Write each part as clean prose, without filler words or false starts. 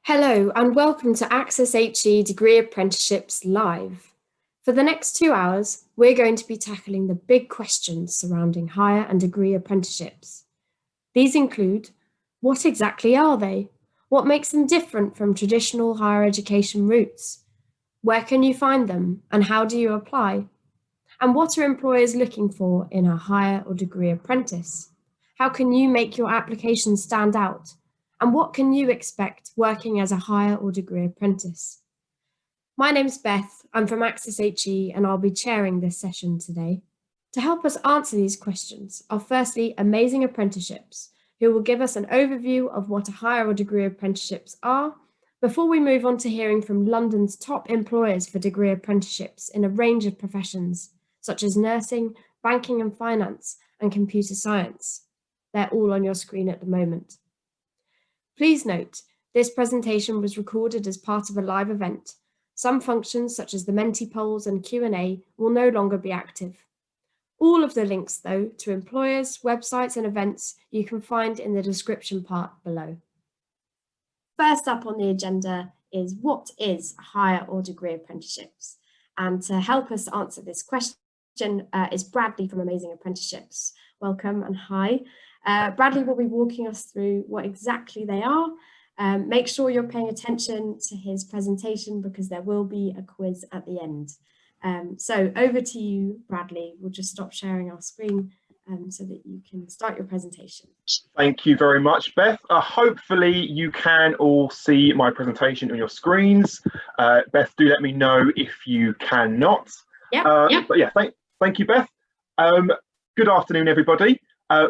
Hello and welcome to Access HE Degree Apprenticeships Live. For the next 2 hours, we're going to be tackling the big questions surrounding higher and degree apprenticeships. These include, what exactly are they? What makes them different from traditional higher education routes? Where can you find them and how do you apply? And what are employers looking for in a higher or degree apprentice? How can you make your application stand out? And what can you expect working as a higher or degree apprentice? My name's Beth, I'm from Access HE and I'll be chairing this session today. To help us answer these questions are firstly Amazing Apprenticeships, who will give us an overview of what a higher or degree apprenticeships are, before we move on to hearing from London's top employers for degree apprenticeships in a range of professions, such as nursing, banking and finance, and computer science. They're all on your screen at the moment. Please note, this presentation was recorded as part of a live event. Some functions such as the Menti polls and Q&A will no longer be active. All of the links, though, to employers, websites and events you can find in the description part below. First up on the agenda is what is higher or degree apprenticeships? And to help us answer this question is Bradley from Amazing Apprenticeships. Welcome and hi. Bradley will be walking us through what exactly they are. Make sure you're paying attention to his presentation because there will be a quiz at the end. So over to you, Bradley. We'll just stop sharing our screen so that you can start your presentation. Thank you very much, Beth. Hopefully you can all see my presentation on your screens. Beth, do let me know if you cannot. Yep. But yeah, thank you, Beth. Good afternoon, everybody.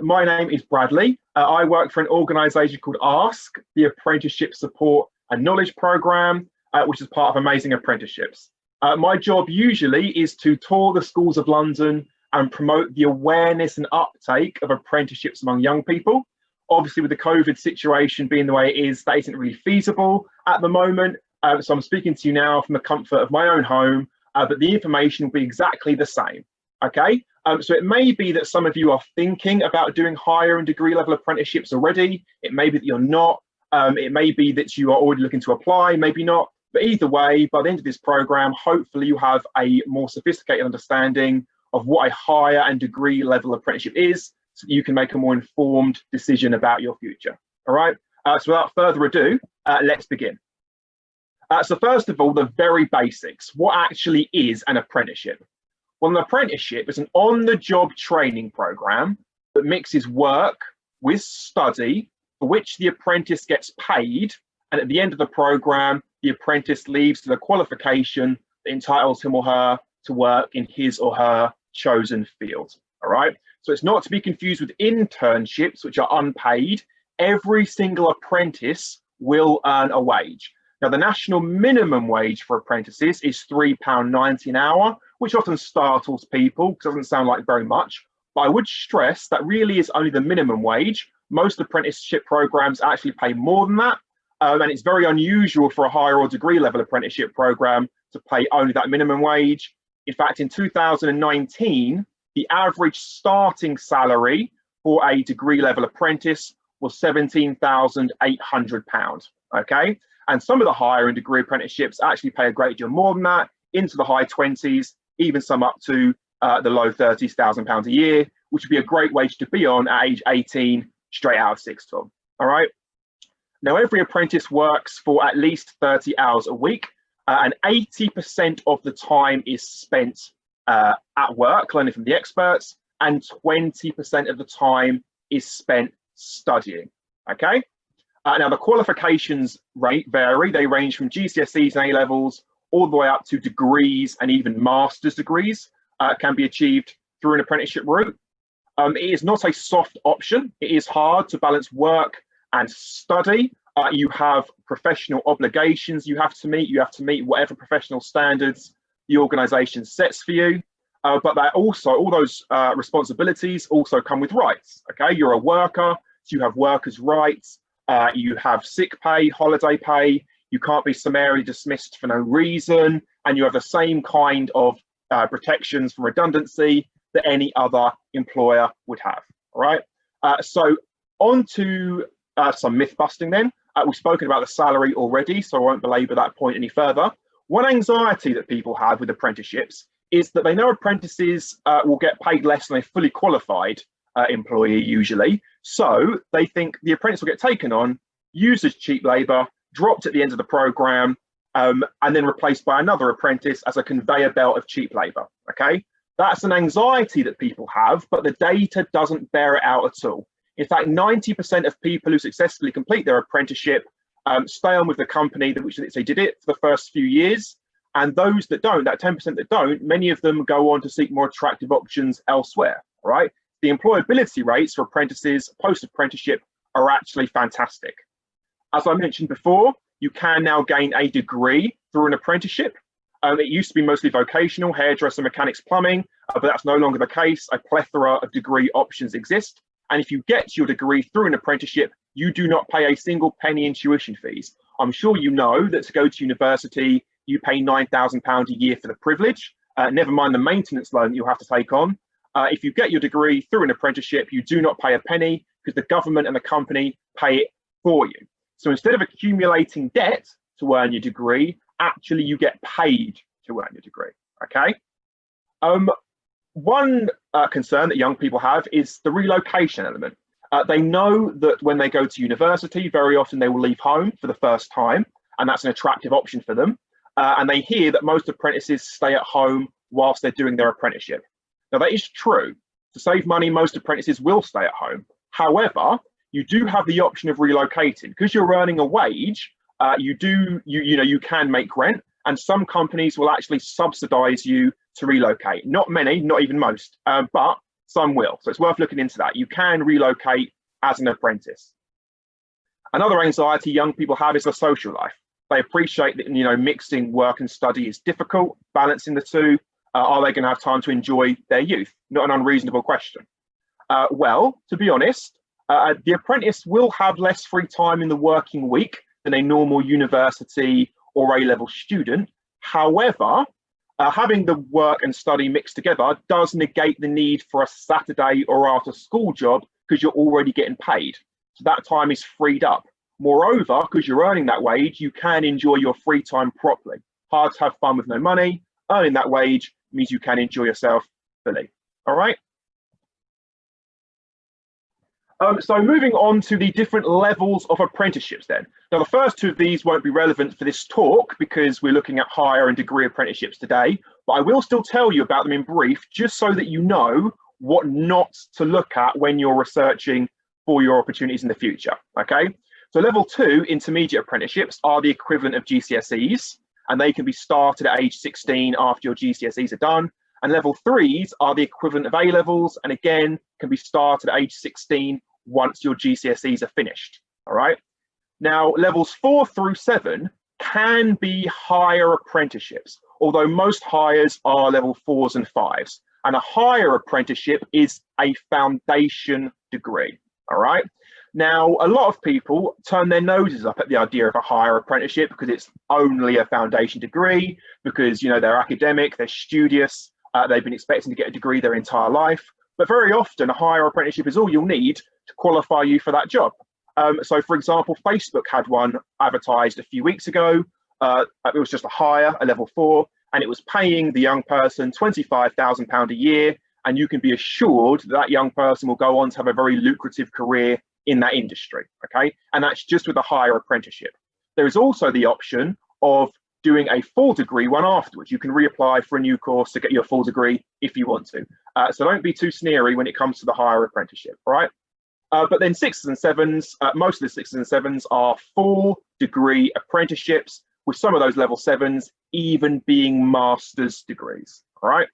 My name is Bradley. I work for an organisation called ASK, the Apprenticeship Support and Knowledge Programme, which is part of Amazing Apprenticeships. My job usually is to tour the schools of London and promote the awareness and uptake of apprenticeships among young people. Obviously, with the COVID situation being the way it is, that isn't really feasible at the moment. So I'm speaking to you now from the comfort of my own home, but the information will be exactly the same. Okay, so it may be that some of you are thinking about doing higher and degree level apprenticeships already. It may be that you're not. It may be that you are already looking to apply, maybe not. But either way, by the end of this program, hopefully you have a more sophisticated understanding of what a higher and degree level apprenticeship is, so that you can make a more informed decision about your future. All right, so without further ado, let's begin. So first of all, the very basics. What actually is an apprenticeship? Well, an apprenticeship is an on-the-job training program that mixes work with study, for which the apprentice gets paid, and at the end of the program, the apprentice leaves to the qualification that entitles him or her to work in his or her chosen field. All right, so it's not to be confused with internships, which are unpaid. Every single apprentice will earn a wage. Now, the national minimum wage for apprentices is £3.90 an hour, which often startles people because it doesn't sound like very much. But I would stress that really is only the minimum wage. Most apprenticeship programs actually pay more than that. And it's very unusual for a higher or degree level apprenticeship program to pay only that minimum wage. In fact, in 2019, the average starting salary for a degree level apprentice was £17,800. Okay. And some of the higher and degree apprenticeships actually pay a great deal more than that, into the high 20s, even some up to the low 30s, £1,000 a year, which would be a great wage to be on at age 18, straight out of sixth form. All right. Now, every apprentice works for at least 30 hours a week, and 80% of the time is spent at work, learning from the experts, and 20% of the time is spent studying. Okay. Now, the qualifications vary. They range from GCSEs and A-levels all the way up to degrees, and even master's degrees can be achieved through an apprenticeship route. It is not a soft option. It is hard to balance work and study. You have professional obligations you have to meet. You have to meet whatever professional standards the organisation sets for you. But that also, all those responsibilities also come with rights. Okay, you're a worker, so you have workers' rights. You have sick pay, holiday pay. You can't be summarily dismissed for no reason, and you have the same kind of protections from redundancy that any other employer would have. All right. So on to some myth busting then. We've spoken about the salary already, so I won't belabor that point any further. One anxiety that people have with apprenticeships is that they know apprentices will get paid less than a fully qualified employee usually. So they think the apprentice will get taken on, used as cheap labour, dropped at the end of the programme, and then replaced by another apprentice as a conveyor belt of cheap labour. Okay, that's an anxiety that people have, but the data doesn't bear it out at all. In fact, 90% of people who successfully complete their apprenticeship stay on with the company which they did it for the first few years. And those that don't, that 10% that don't, many of them go on to seek more attractive options elsewhere, right? The employability rates for apprentices post-apprenticeship are actually fantastic. As I mentioned before, you can now gain a degree through an apprenticeship. It used to be mostly vocational, hairdresser, mechanics, plumbing, but that's no longer the case. A plethora of degree options exist. And if you get your degree through an apprenticeship, you do not pay a single penny in tuition fees. I'm sure you know that to go to university, you pay £9,000 a year for the privilege, never mind the maintenance loan you'll have to take on. If you get your degree through an apprenticeship, you do not pay a penny because the government and the company pay it for you. So instead of accumulating debt to earn your degree, actually you get paid to earn your degree, okay? One concern that young people have is the relocation element. They know that when they go to university, very often they will leave home for the first time, and that's an attractive option for them. And they hear that most apprentices stay at home whilst they're doing their apprenticeship. Now, that is true. To save money, most apprentices will stay at home. However, you do have the option of relocating. Because you're earning a wage, you can make rent, and some companies will actually subsidize you to relocate. Not many, not even most, but some will. So it's worth looking into that. You can relocate as an apprentice. Another anxiety young people have is the social life. They appreciate that, mixing work and study is difficult, balancing the two. Are they going to have time to enjoy their youth? Not an unreasonable question. Well, to be honest, the apprentice will have less free time in the working week than a normal university or A-level student. However, having the work and study mixed together does negate the need for a Saturday or after school job because you're already getting paid. So that time is freed up. Moreover, because you're earning that wage, you can enjoy your free time properly. Hard to have fun with no money. Earning that wage means you can enjoy yourself fully. All right. So moving on to the different levels of apprenticeships then. Now, the first two of these won't be relevant for this talk because we're looking at higher and degree apprenticeships today, but I will still tell you about them in brief, just so that you know what not to look at when you're researching for your opportunities in the future, okay? So level 2 intermediate apprenticeships are the equivalent of GCSEs, and they can be started at age 16 after your GCSEs are done. And level 3s are the equivalent of A-levels, and again, can be started at age 16 once your GCSEs are finished, all right? Now, levels 4 through 7 can be higher apprenticeships, although most hires are level 4s and 5s. And a higher apprenticeship is a foundation degree, all right? Now, a lot of people turn their noses up at the idea of a higher apprenticeship because it's only a foundation degree, because, they're academic, they're studious, they've been expecting to get a degree their entire life. But very often, a higher apprenticeship is all you'll need to qualify you for that job. So, for example, Facebook had one advertised a few weeks ago. It was just a hire, a level 4, and it was paying the young person £25,000 a year. And you can be assured that that young person will go on to have a very lucrative career in that industry, okay? And that's just with a higher apprenticeship. There is also the option of doing a full degree one afterwards. You can reapply for a new course to get your full degree if you want to. So don't be too sneery when it comes to the higher apprenticeship, right? But then 6s and 7s, most of the 6s and 7s are full degree apprenticeships, with some of those level 7s even being master's degrees, all right?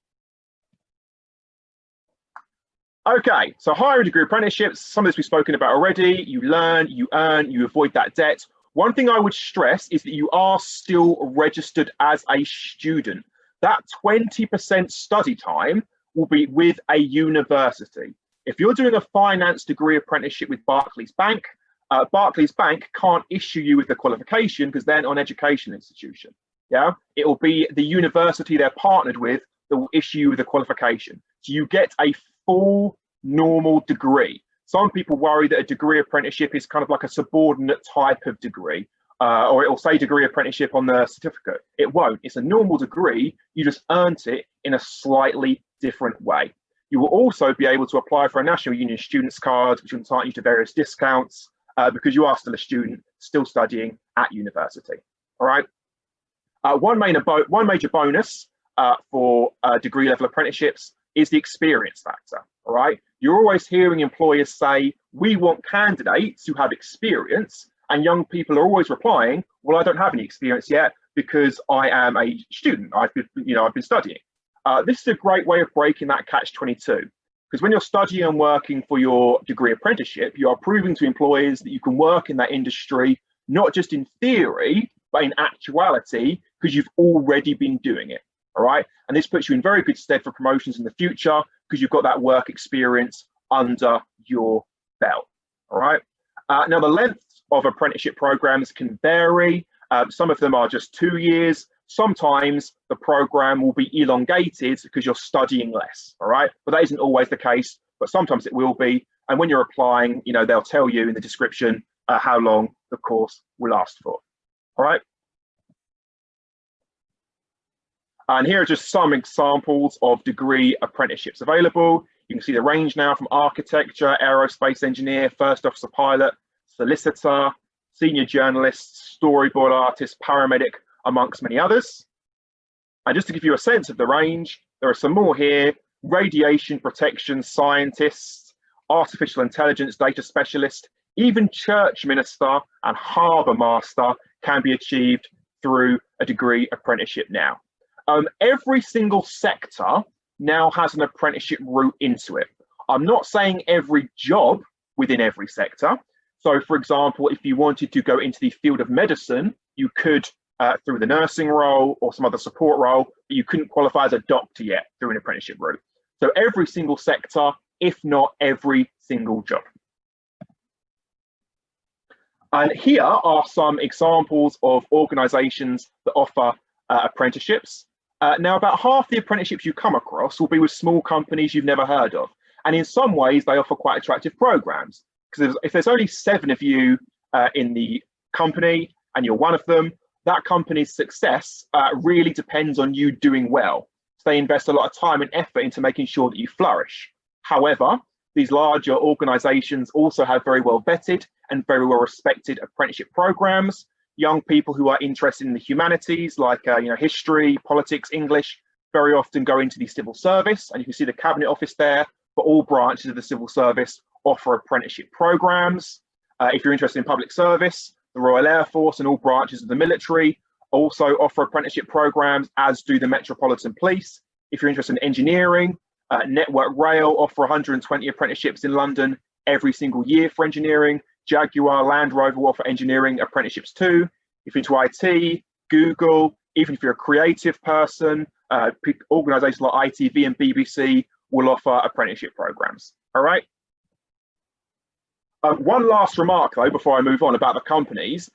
Okay, so higher degree apprenticeships, some of this we've spoken about already. You learn, you earn, you avoid that debt. One thing I would stress is that you are still registered as a student. That 20% study time will be with a university. If you're doing a finance degree apprenticeship with Barclays Bank can't issue you with the qualification because they're not an education institution. Yeah, it will be the university they're partnered with that will issue you with the qualification. So you get a full normal degree. Some people worry that a degree apprenticeship is kind of like a subordinate type of degree, or it will say degree apprenticeship on the certificate. It won't. It's a normal degree. You just earned it in a slightly different way. You will also be able to apply for a National Union Students Card, which will entitle you to various discounts because you are still a student, still studying at university. All right. One major bonus for degree level apprenticeships is the experience factor. All right. You're always hearing employers say, we want candidates who have experience, and young people are always replying, well, I don't have any experience yet because I am a student. I've been studying. This is a great way of breaking that catch-22, because when you're studying and working for your degree apprenticeship, you are proving to employers that you can work in that industry, not just in theory, but in actuality, because you've already been doing it. All right. And this puts you in very good stead for promotions in the future because you've got that work experience under your belt. All right. Now, the length of apprenticeship programs can vary. Some of them are just 2 years. Sometimes the program will be elongated because you're studying less. All right. But that isn't always the case, but sometimes it will be. And when you're applying, they'll tell you in the description how long the course will last for. All right. And here are just some examples of degree apprenticeships available. You can see the range now from architecture, aerospace engineer, first officer pilot, solicitor, senior journalist, storyboard artist, paramedic, amongst many others. And just to give you a sense of the range, there are some more here: radiation protection scientists, artificial intelligence data specialist, even church minister and harbour master can be achieved through a degree apprenticeship now. Every single sector now has an apprenticeship route into it. I'm not saying every job within every sector. So, for example, if you wanted to go into the field of medicine, you could through the nursing role or some other support role, but you couldn't qualify as a doctor yet through an apprenticeship route. So every single sector, if not every single job. And here are some examples of organisations that offer apprenticeships. Now, about half the apprenticeships you come across will be with small companies you've never heard of. And in some ways, they offer quite attractive programs. Because if there's only 7 of you in the company and you're one of them, that company's success really depends on you doing well. So they invest a lot of time and effort into making sure that you flourish. However, these larger organisations also have very well vetted and very well respected apprenticeship programs. Young people who are interested in the humanities, like history, politics, English, very often go into the civil service, and you can see the Cabinet Office there. But all branches of the civil service offer apprenticeship programs. If you're interested in public service, the Royal Air Force and all branches of the military also offer apprenticeship programs, as do the Metropolitan Police. If you're interested in engineering, Network Rail offer 120 apprenticeships in London every single year for engineering. Jaguar Land Rover will offer engineering apprenticeships too. If you're into IT, Google, even if you're a creative person, organisations like ITV and BBC will offer apprenticeship programs. All right. One last remark though, before I move on about the companies,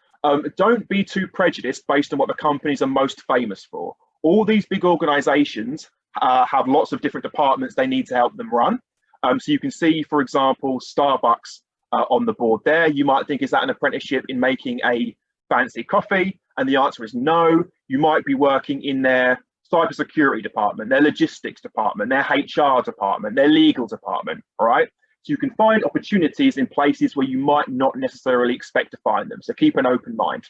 don't be too prejudiced based on what the companies are most famous for. All these big organisations have lots of different departments they need to help them run. So you can see, for example, Starbucks on the board there. You might think, is that an apprenticeship in making a fancy coffee? And the answer is no. You might be working in their cybersecurity department, their logistics department, their HR department, their legal department, all right? So you can find opportunities in places where you might not necessarily expect to find them. So keep an open mind.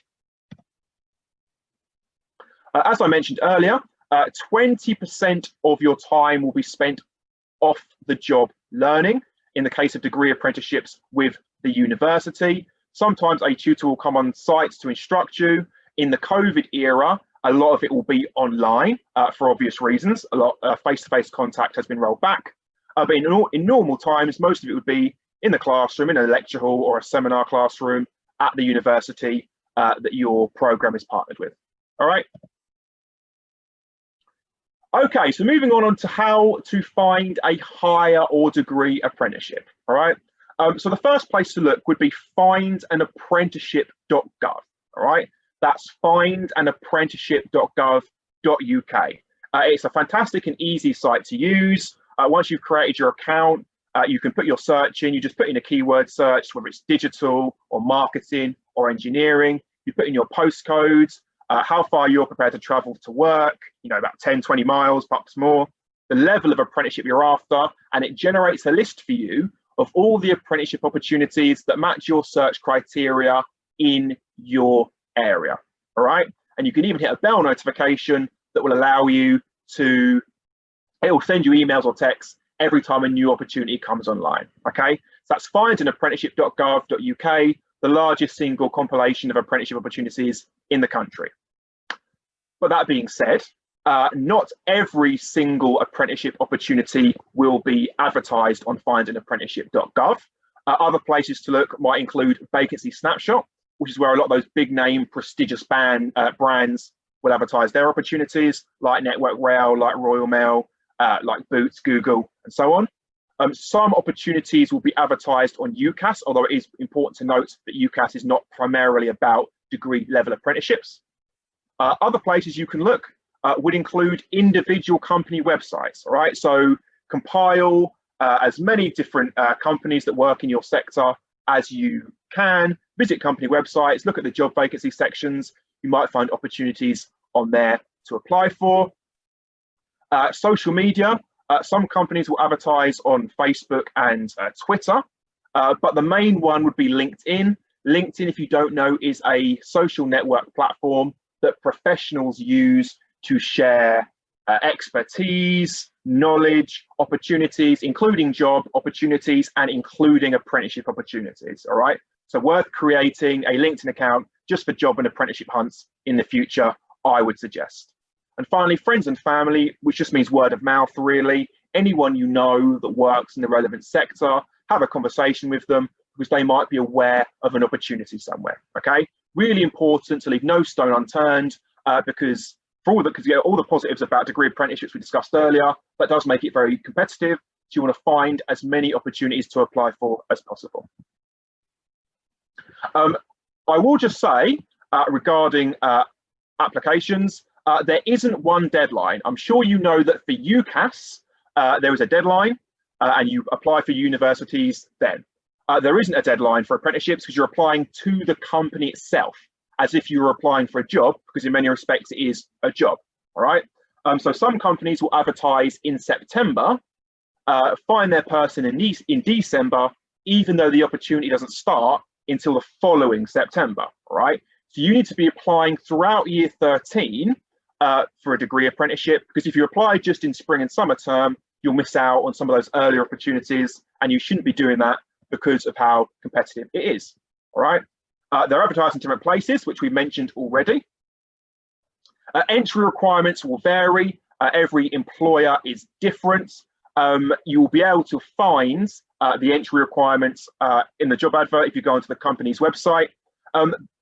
As I mentioned earlier, 20% of your time will be spent off the job learning. In the case of degree apprenticeships with the university, sometimes a tutor will come on site to instruct you. In the COVID era, a lot of it will be online for obvious reasons. A lot face-to-face contact has been rolled back. But in normal times, most of it would be in the classroom, in a lecture hall or a seminar classroom at the university that your program is partnered with. All right. Okay, so moving on to how to find a higher or degree apprenticeship. All right. So the first place to look would be findanapprenticeship.gov. All right. That's findanapprenticeship.gov.uk. It's a fantastic and easy site to use. Once you've created your account, You can put your search in, you just put in a keyword search, whether it's digital or marketing or engineering. You put in your postcodes, how far you're prepared to travel to work, about 10, 20 miles, perhaps more, the level of apprenticeship you're after, and it generates a list for you of all the apprenticeship opportunities that match your search criteria in your area, all right? And you can even hit a bell notification that will allow you to, it will send you emails or texts every time a new opportunity comes online, okay? So that's findanapprenticeship.gov.uk, the largest single compilation of apprenticeship opportunities in the country. But that being said, not every single apprenticeship opportunity will be advertised on findanapprenticeship.gov. Other places to look might include Vacancy Snapshot, which is where a lot of those big name, prestigious brands will advertise their opportunities, like Network Rail, like Royal Mail, like Boots, Google, and so on. Some opportunities will be advertised on UCAS, although it is important to note that UCAS is not primarily about degree level apprenticeships. Other places you can look would include individual company websites, all right? So compile as many different companies that work in your sector as you can, visit company websites, look at the job vacancy sections. You might find opportunities on there to apply for. Social media, some companies will advertise on Facebook and Twitter, but the main one would be LinkedIn. LinkedIn, if you don't know, is a social network platform that professionals use to share expertise, knowledge, opportunities, including job opportunities and including apprenticeship opportunities, all right? So worth creating a LinkedIn account just for job and apprenticeship hunts in the future, I would suggest. And finally, friends and family, which just means word of mouth, really. Anyone you know that works in the relevant sector, have a conversation with them because they might be aware of an opportunity somewhere, okay? Really important to leave no stone unturned because you get all the positives about degree apprenticeships we discussed earlier, that does make it very competitive. So you want to find as many opportunities to apply for as possible. I will just say regarding applications, there isn't one deadline. I'm sure you know that for UCAS, there is a deadline and you apply for universities then. There isn't a deadline for apprenticeships because you're applying to the company itself as if you were applying for a job, because in many respects it is a job, all right? So some companies will advertise in September, find their person in December, even though the opportunity doesn't start until the following September, all right? So you need to be applying throughout year 13 for a degree apprenticeship, because if you apply just in spring and summer term, you'll miss out on some of those earlier opportunities, and you shouldn't be doing that because of how competitive it is, all right? They're advertised in different places, which we mentioned already. Entry requirements will vary. Every employer is different. You will be able to find the entry requirements in the job advert if you go onto the company's website.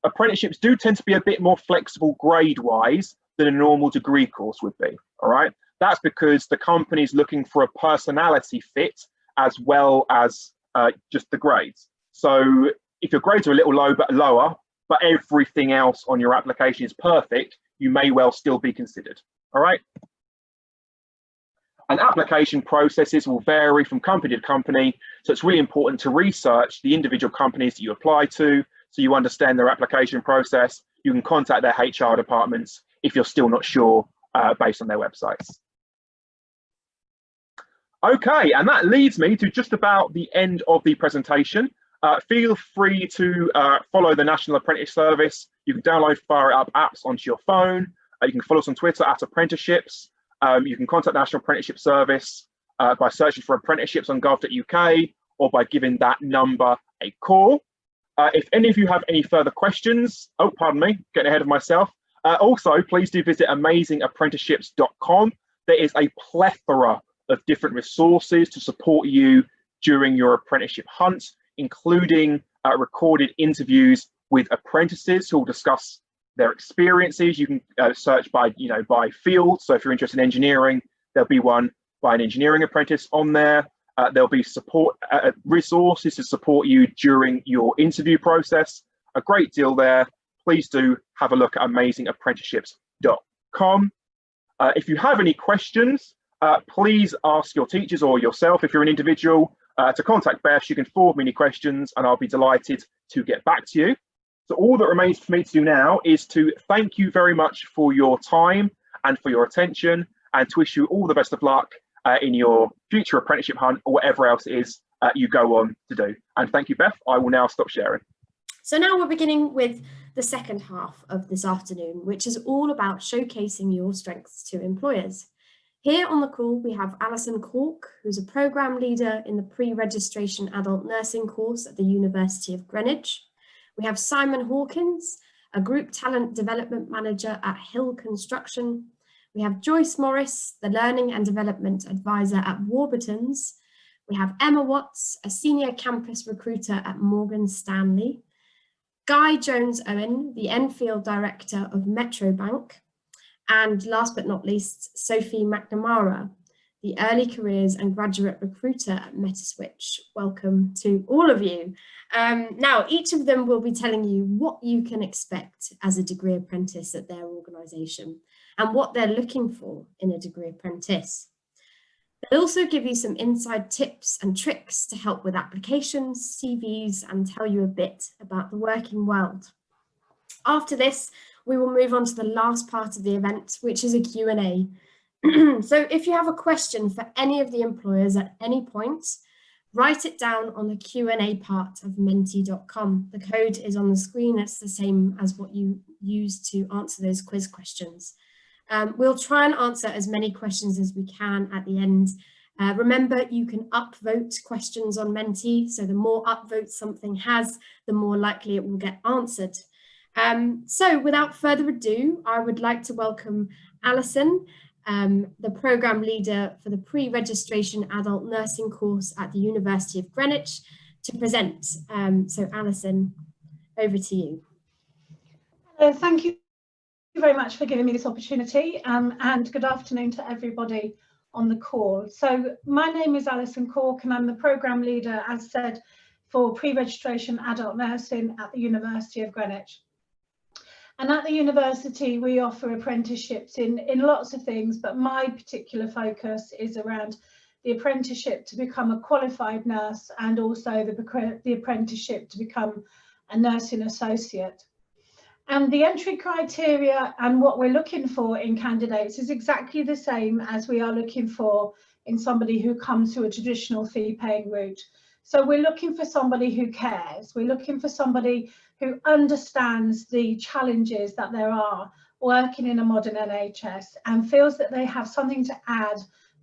Apprenticeships do tend to be a bit more flexible grade-wise than a normal degree course would be, all right? That's because the company's looking for a personality fit as well as just the grades. So if your grades are a little lower, but everything else on your application is perfect, you may well still be considered, all right? And application processes will vary from company to company, so it's really important to research the individual companies that you apply to so you understand their application process. You can contact their HR departments if you're still not sure based on their websites. Okay, and that leads me to just about the end of the presentation. Feel free to follow the National Apprentice Service. You can download Fire It Up apps onto your phone. You can follow us on Twitter @apprenticeships. You can contact the National Apprenticeship Service by searching for apprenticeships on gov.uk or by giving that number a call. If any of you have any further questions, oh, pardon me, getting ahead of myself. Also, please do visit amazingapprenticeships.com. There is a plethora of different resources to support you during your apprenticeship hunt, including recorded interviews with apprentices who will discuss their experiences. You can search by field. So if you're interested in engineering, there'll be one by an engineering apprentice on there. There'll be support resources to support you during your interview process. A great deal there. Please do have a look at amazingapprenticeships.com. If you have any questions, please ask your teachers or yourself if you're an individual. to contact Beth. You can forward me any questions and I'll be delighted to get back to you. So all that remains for me to do now is to thank you very much for your time and for your attention, and to wish you all the best of luck in your future apprenticeship hunt or whatever else it is you go on to do. And thank you, Beth. I will now stop sharing. So now we're beginning with the second half of this afternoon, which is all about showcasing your strengths to employers. Here on the call, we have Alison Cork, who's a programme leader in the pre-registration adult nursing course at the University of Greenwich. We have Simon Hawkins, a group talent development manager at Hill Construction. We have Joyce Morris, the learning and development advisor at Warburtons. We have Emma Watts, a senior campus recruiter at Morgan Stanley. Guy Jones-Owen, the Enfield director of Metrobank. And last but not least, Sophie McNamara, the early careers and graduate recruiter at Metaswitch. Welcome to all of you. Now, each of them will be telling you what you can expect as a degree apprentice at their organisation and what they're looking for in a degree apprentice. They'll also give you some inside tips and tricks to help with applications, CVs, and tell you a bit about the working world. After this, we will move on to the last part of the event, which is a Q&A. So if you have a question for any of the employers at any point, write it down on the Q&A part of menti.com. The code is on the screen. It's the same as what you use to answer those quiz questions. We'll try and answer as many questions as we can at the end. Remember, you can upvote questions on Menti, so the more upvotes something has, the more likely it will get answered. So without further ado, I would like to welcome Alison, the programme leader for the pre-registration adult nursing course at the University of Greenwich, to present. So Alison, over to you. Thank you very much for giving me this opportunity, and good afternoon to everybody on the call. So my name is Alison Cork and I'm the programme leader, as said, for pre-registration adult nursing at the University of Greenwich. And at the university, we offer apprenticeships in lots of things, but my particular focus is around the apprenticeship to become a qualified nurse and also the apprenticeship to become a nursing associate. And the entry criteria and what we're looking for in candidates is exactly the same as we are looking for in somebody who comes to a traditional fee-paying route. So we're looking for somebody who cares. We're looking for somebody who understands the challenges that there are working in a modern NHS and feels that they have something to add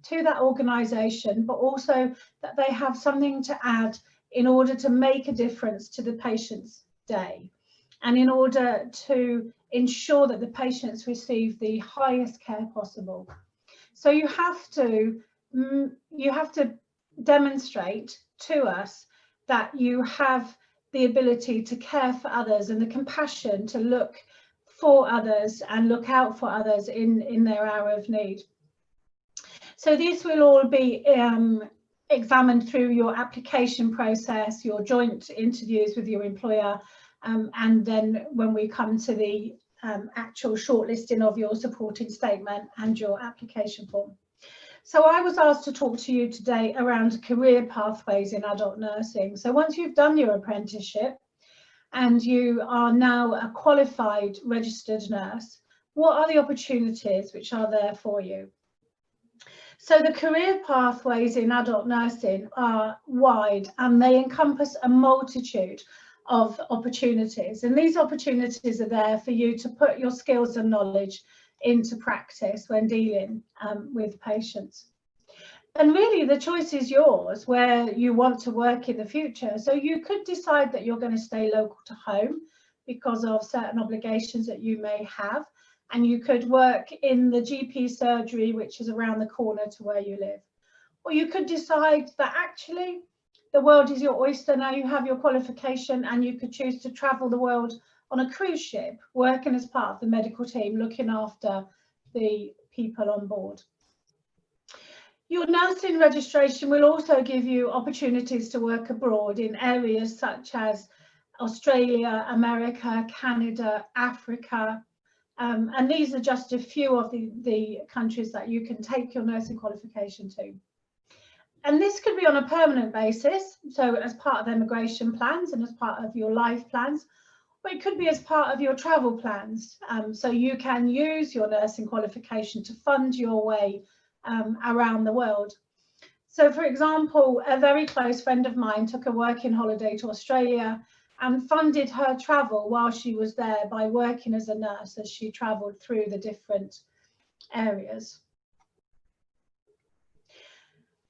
to that organisation, but also that they have something to add in order to make a difference to the patient's day and in order to ensure that the patients receive the highest care possible. So you have to demonstrate to us that you have the ability to care for others and the compassion to look for others and look out for others in their hour of need. So this will all be examined through your application process, your joint interviews with your employer, and then when we come to the actual shortlisting of your supporting statement and your application form. So I was asked to talk to you today around career pathways in adult nursing. So once you've done your apprenticeship and you are now a qualified registered nurse, what are the opportunities which are there for you? So the career pathways in adult nursing are wide and they encompass a multitude of opportunities. And these opportunities are there for you to put your skills and knowledge into practice when dealing with patients. And really the choice is yours where you want to work in the future. So you could decide that you're going to stay local to home because of certain obligations that you may have, and you could work in the GP surgery which is around the corner to where you live. Or you could decide that actually the world is your oyster, now you have your qualification and you could choose to travel the world on a cruise ship, working as part of the medical team, looking after the people on board. Your nursing registration will also give you opportunities to work abroad in areas such as Australia, America, Canada, Africa, and these are just a few of the countries that you can take your nursing qualification to. And this could be on a permanent basis, so as part of immigration plans and as part of your life plans, or it could be as part of your travel plans. So you can use your nursing qualification to fund your way around the world. So for example, a very close friend of mine took a working holiday to Australia and funded her travel while she was there by working as a nurse as she travelled through the different areas.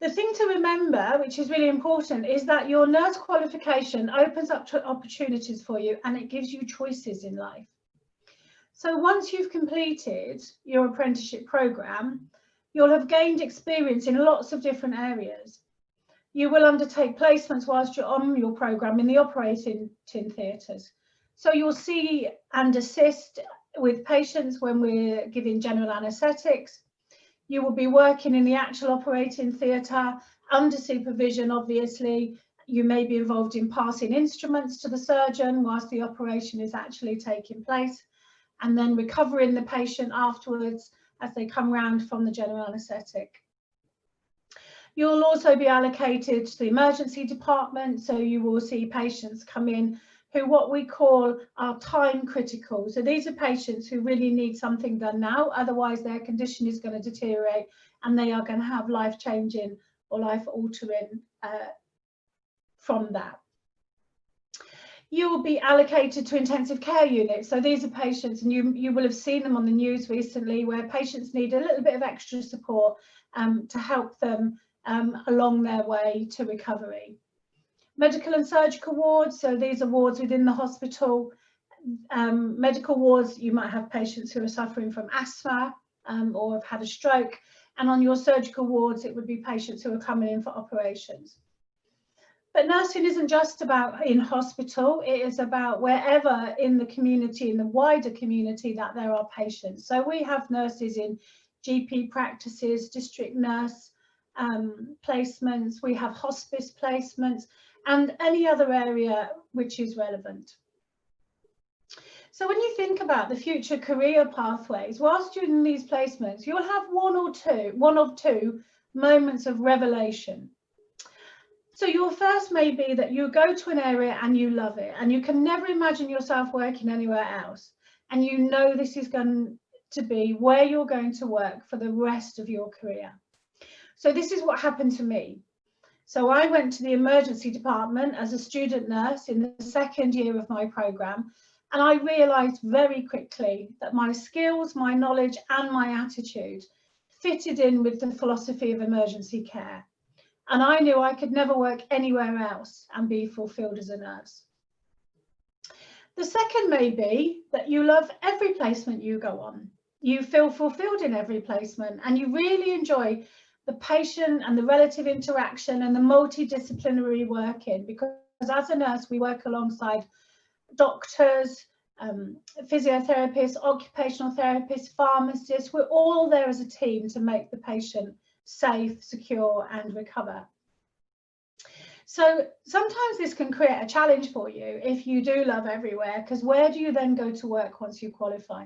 The thing to remember, which is really important, is that your nurse qualification opens up opportunities for you and it gives you choices in life. So once you've completed your apprenticeship programme, you'll have gained experience in lots of different areas. You will undertake placements whilst you're on your programme in the operating theatres. So you'll see and assist with patients when we're giving general anaesthetics. You will be working in the actual operating theatre under supervision, obviously. You may be involved in passing instruments to the surgeon whilst the operation is actually taking place, and then recovering the patient afterwards as they come round from the general anaesthetic. You'll also be allocated to the emergency department, so you will see patients come in who what we call are time critical. So these are patients who really need something done now, otherwise their condition is going to deteriorate and they are going to have life-changing or life-altering from that. You will be allocated to intensive care units. So these are patients, and you will have seen them on the news recently, where patients need a little bit of extra support to help them along their way to recovery. Medical and surgical wards, so these are wards within the hospital. Medical wards, you might have patients who are suffering from asthma or have had a stroke, and on your surgical wards it would be patients who are coming in for operations. But nursing isn't just about in hospital, it is about wherever in the community, in the wider community, that there are patients. So we have nurses in GP practices, district nurse placements, we have hospice placements, and any other area which is relevant. So when you think about the future career pathways, whilst you're in these placements, you'll have one of two moments of revelation. So your first may be that you go to an area and you love it, and you can never imagine yourself working anywhere else. And you know this is going to be where you're going to work for the rest of your career. So this is what happened to me. So I went to the emergency department as a student nurse in the second year of my programme, and I realised very quickly that my skills, my knowledge and my attitude fitted in with the philosophy of emergency care. And I knew I could never work anywhere else and be fulfilled as a nurse. The second may be that you love every placement you go on. You feel fulfilled in every placement and you really enjoy the patient and the relative interaction and the multidisciplinary working, because as a nurse we work alongside doctors, physiotherapists, occupational therapists, pharmacists. We're all there as a team to make the patient safe, secure and recover. So sometimes this can create a challenge for you if you do love everywhere, because where do you then go to work once you qualify?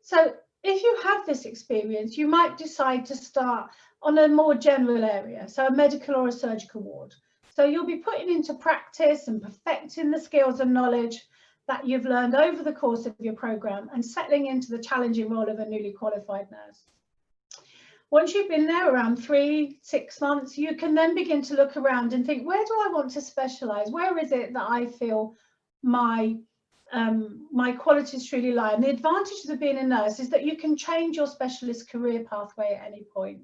So if you have this experience, you might decide to start on a more general area, so a medical or a surgical ward. So you'll be putting into practice and perfecting the skills and knowledge that you've learned over the course of your programme and settling into the challenging role of a newly qualified nurse. Once you've been there around 3-6 months, you can then begin to look around and think, where do I want to specialise? Where is it that I feel my qualities truly lie? And the advantages of being a nurse is that you can change your specialist career pathway at any point.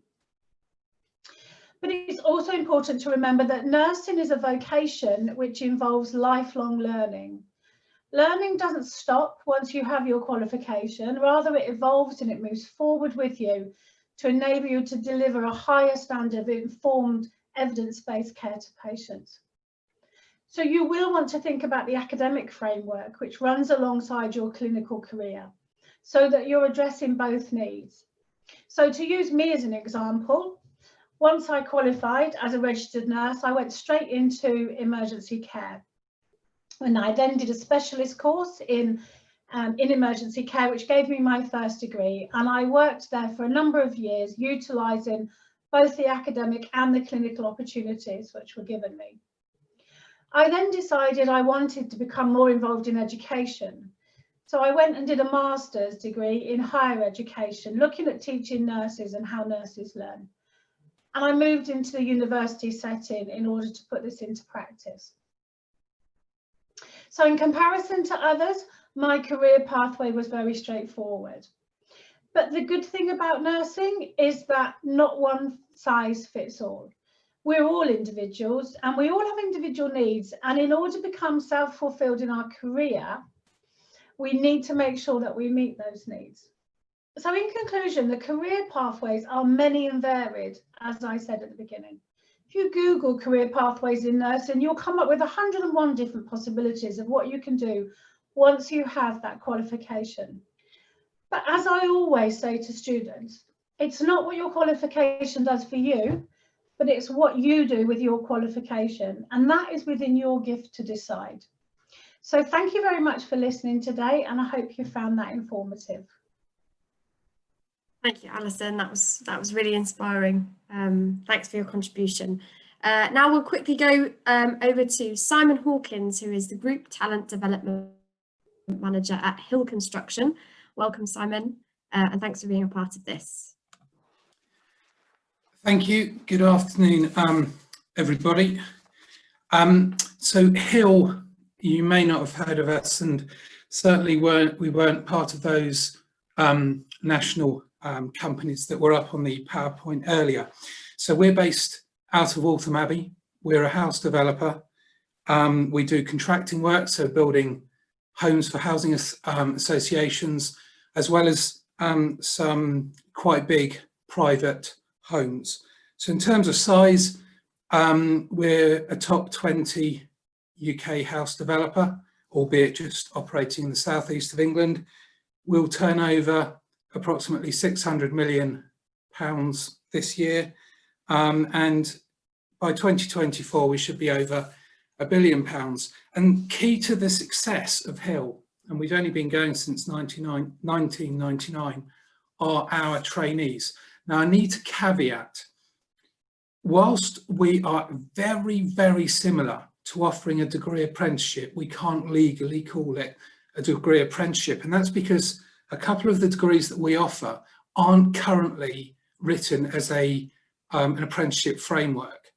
But it's also important to remember that nursing is a vocation which involves lifelong learning. Learning doesn't stop once you have your qualification, rather it evolves and it moves forward with you to enable you to deliver a higher standard of informed, evidence-based care to patients. So you will want to think about the academic framework which runs alongside your clinical career so that you're addressing both needs. So to use me as an example, once I qualified as a registered nurse, I went straight into emergency care. And I then did a specialist course in emergency care, which gave me my first degree. And I worked there for a number of years, utilising both the academic and the clinical opportunities which were given me. I then decided I wanted to become more involved in education. So I went and did a master's degree in higher education, looking at teaching nurses and how nurses learn. And I moved into the university setting in order to put this into practice. So in comparison to others, my career pathway was very straightforward. But the good thing about nursing is that not one size fits all. We're all individuals and we all have individual needs. And in order to become self-fulfilled in our career, we need to make sure that we meet those needs. So in conclusion, the career pathways are many and varied, as I said at the beginning. If you Google career pathways in nursing, you'll come up with 101 different possibilities of what you can do once you have that qualification. But as I always say to students, it's not what your qualification does for you, but it's what you do with your qualification. And that is within your gift to decide. So thank you very much for listening today, and I hope you found that informative. Thank you, Alison. That was really inspiring. Thanks for your contribution. Now we'll quickly go over to Simon Hawkins, who is the Group Talent Development Manager at Hill Construction. Welcome, Simon, and thanks for being a part of this. Thank you. Good afternoon, everybody. So Hill, you may not have heard of us, and certainly we weren't part of those national companies that were up on the PowerPoint earlier. So we're based out of Waltham Abbey. We're a house developer. We do contracting work, so building homes for housing associations, as well as some quite big private homes. So in terms of size, we're a top 20 UK house developer, albeit just operating in the southeast of England. We'll turn over approximately £600 million this year, and by 2024 we should be over £1 billion. And key to the success of Hill, and we've only been going since 1999, are our trainees. Now I need to caveat, whilst we are very, very similar to offering a degree apprenticeship, we can't legally call it a degree apprenticeship, and that's because a couple of the degrees that we offer aren't currently written as an apprenticeship framework.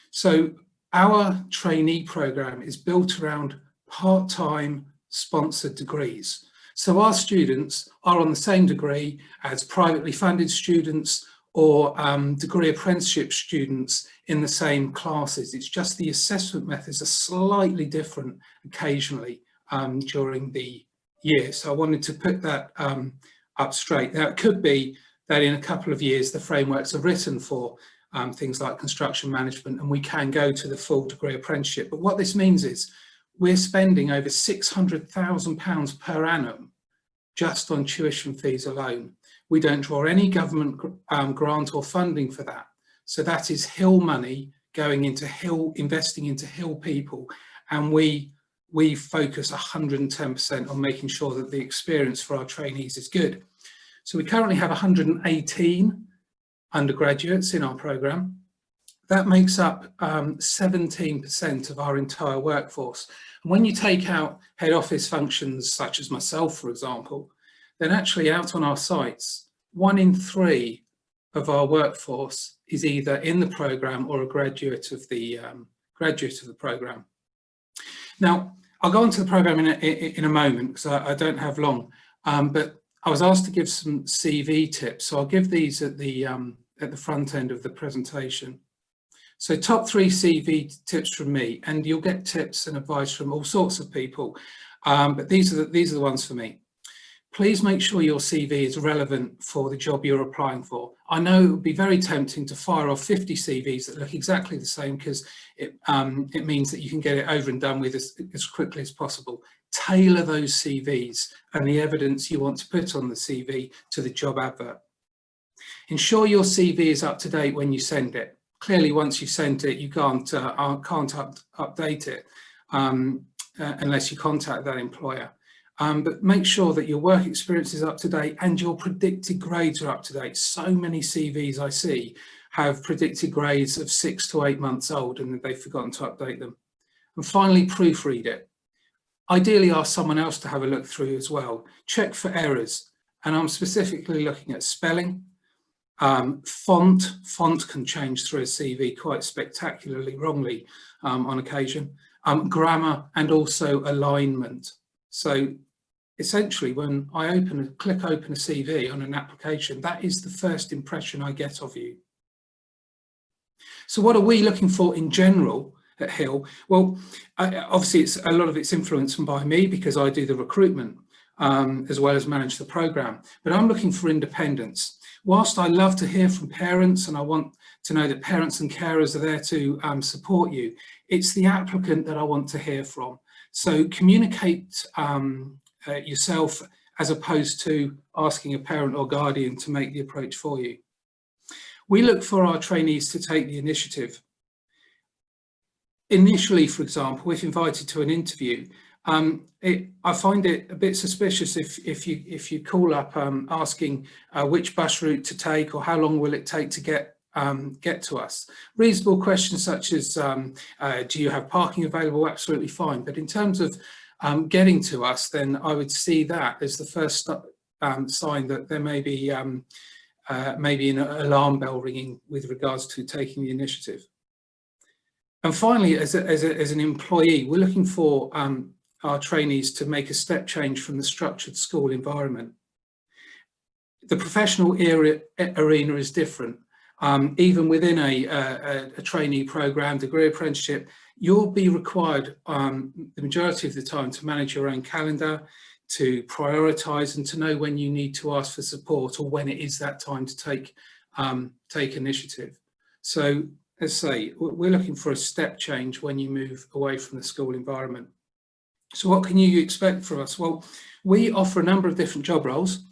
So our trainee programme is built around part-time sponsored degrees. So our students are on the same degree as privately funded students or degree apprenticeship students in the same classes. It's just the assessment methods are slightly different occasionally during the year. So I wanted to put that up straight. Now it could be that in a couple of years the frameworks are written for things like construction management and we can go to the full degree apprenticeship. But what this means is we're spending over £600,000 per annum just on tuition fees alone. We don't draw any government grant or funding for that. So that is Hill money going into Hill, investing into Hill people, and we focus 110% on making sure that the experience for our trainees is good. So we currently have 118 undergraduates in our programme. That makes up 17% of our entire workforce. And when you take out head office functions such as myself, for example, then actually out on our sites, 1 in 3 of our workforce is either in the programme or a graduate of the programme. Now, I'll go on to the programme in a moment because I don't have long, but I was asked to give some CV tips, so I'll give these at the front end of the presentation. So top 3 CV tips from me, and you'll get tips and advice from all sorts of people, but these are the ones for me. Please make sure your CV is relevant for the job you're applying for. I know it would be very tempting to fire off 50 CVs that look exactly the same because it means that you can get it over and done with as quickly as possible. Tailor those CVs and the evidence you want to put on the CV to the job advert. Ensure your CV is up to date when you send it. Clearly, once you send it, you can't update it unless you contact that employer. but make sure that your work experience is up to date and your predicted grades are up to date. So many CVs I see have predicted grades of 6 to 8 months old and they've forgotten to update them. And finally, proofread it. Ideally, ask someone else to have a look through as well. Check for errors. And I'm specifically looking at spelling. Font can change through a CV quite spectacularly wrongly on occasion. Grammar and also alignment. So essentially, when I click open a CV on an application, that is the first impression I get of you. So what are we looking for in general at Hill? Well, obviously a lot of it's influenced by me because I do the recruitment as well as manage the programme, but I'm looking for independence. Whilst I love to hear from parents and I want to know that parents and carers are there to support you, it's the applicant that I want to hear from. So communicate yourself as opposed to asking a parent or guardian to make the approach for you. We look for our trainees to take the initiative. Initially, for example, if invited to an interview, I find it a bit suspicious if you call up asking which bus route to take or how long will it take to get to us. Reasonable questions such as do you have parking available? Absolutely fine. But in terms of getting to us, then I would see that as the first sign that there may be maybe an alarm bell ringing with regards to taking the initiative. And finally, as an employee, we're looking for our trainees to make a step change from the structured school environment. The professional arena is different. Even within a trainee programme, degree apprenticeship, you'll be required the majority of the time to manage your own calendar, to prioritise and to know when you need to ask for support or when it is that time to take initiative. So as I say, we're looking for a step change when you move away from the school environment. So what can you expect from us? Well, we offer a number of different job roles.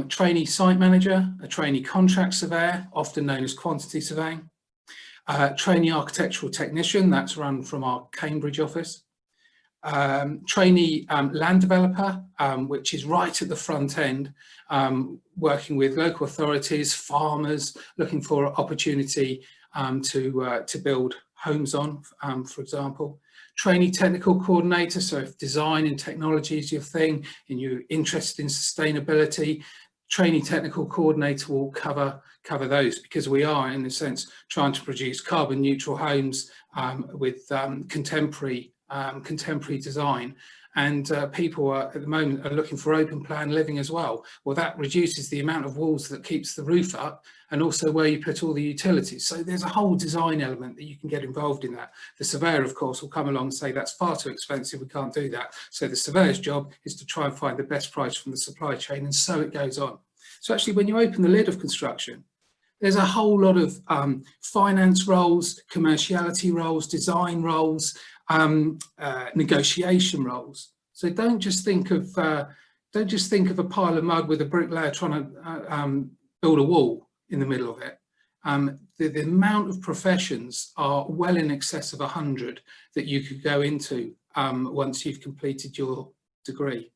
Trainee site manager, a trainee contract surveyor, often known as quantity surveying, trainee architectural technician, that's run from our Cambridge office, trainee land developer, which is right at the front end, working with local authorities, farmers, looking for opportunity to build homes on, for example. Trainee technical coordinator, so if design and technology is your thing and you're interested in sustainability, trainee technical coordinator will cover those, because we are, in a sense, trying to produce carbon neutral homes with contemporary design. And people at the moment are looking for open plan living as well. Well, that reduces the amount of walls that keeps the roof up and also where you put all the utilities. So there's a whole design element that you can get involved in that. The surveyor, of course, will come along and say, that's far too expensive, we can't do that. So the surveyor's job is to try and find the best price from the supply chain, and so it goes on. So actually, when you open the lid of construction, there's a whole lot of finance roles, commerciality roles, design roles, negotiation roles. So don't just think of a pile of mud with a bricklayer trying to build a wall in the middle of it. The amount of professions are well in excess of 100 that you could go into once you've completed your degree.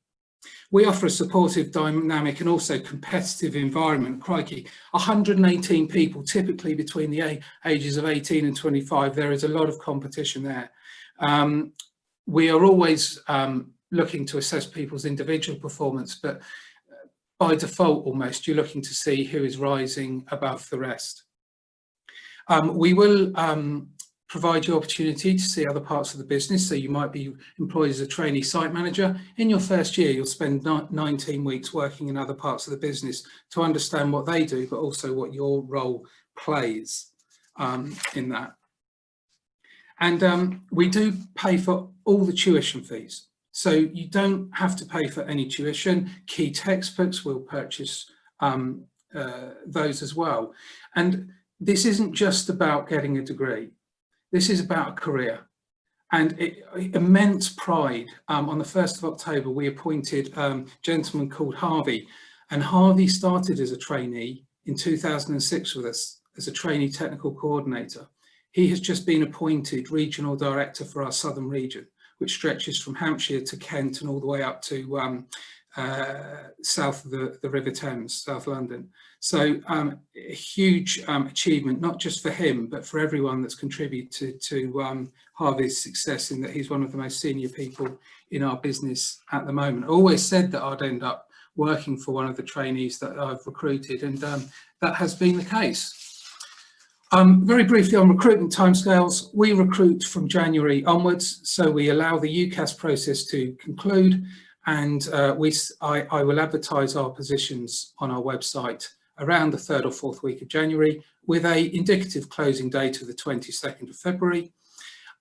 We offer a supportive, dynamic and also competitive environment. Crikey, 118 people, typically between the ages of 18 and 25. There is a lot of competition there. We are always looking to assess people's individual performance, but by default almost, you're looking to see who is rising above the rest. We will provide you opportunity to see other parts of the business. So you might be employed as a trainee site manager. In your first year, you'll spend 19 weeks working in other parts of the business to understand what they do, but also what your role plays in that. And we do pay for all the tuition fees. So you don't have to pay for any tuition. Key textbooks, we'll purchase those as well. And this isn't just about getting a degree. This is about a career. And immense pride. On the 1st of October, we appointed a gentleman called Harvey. And Harvey started as a trainee in 2006 with us as a trainee technical coordinator. He has just been appointed regional director for our southern region. which stretches from Hampshire to Kent and all the way up to south of the River Thames, South London. So a huge achievement, not just for him, but for everyone that's contributed to Harvey's success, in that he's one of the most senior people in our business at the moment. I always said that I'd end up working for one of the trainees that I've recruited, and that has been the case. Very briefly on recruitment timescales, we recruit from January onwards, so we allow the UCAS process to conclude, and I will advertise our positions on our website around the 3rd or 4th week of January, with a indicative closing date of the 22nd of February.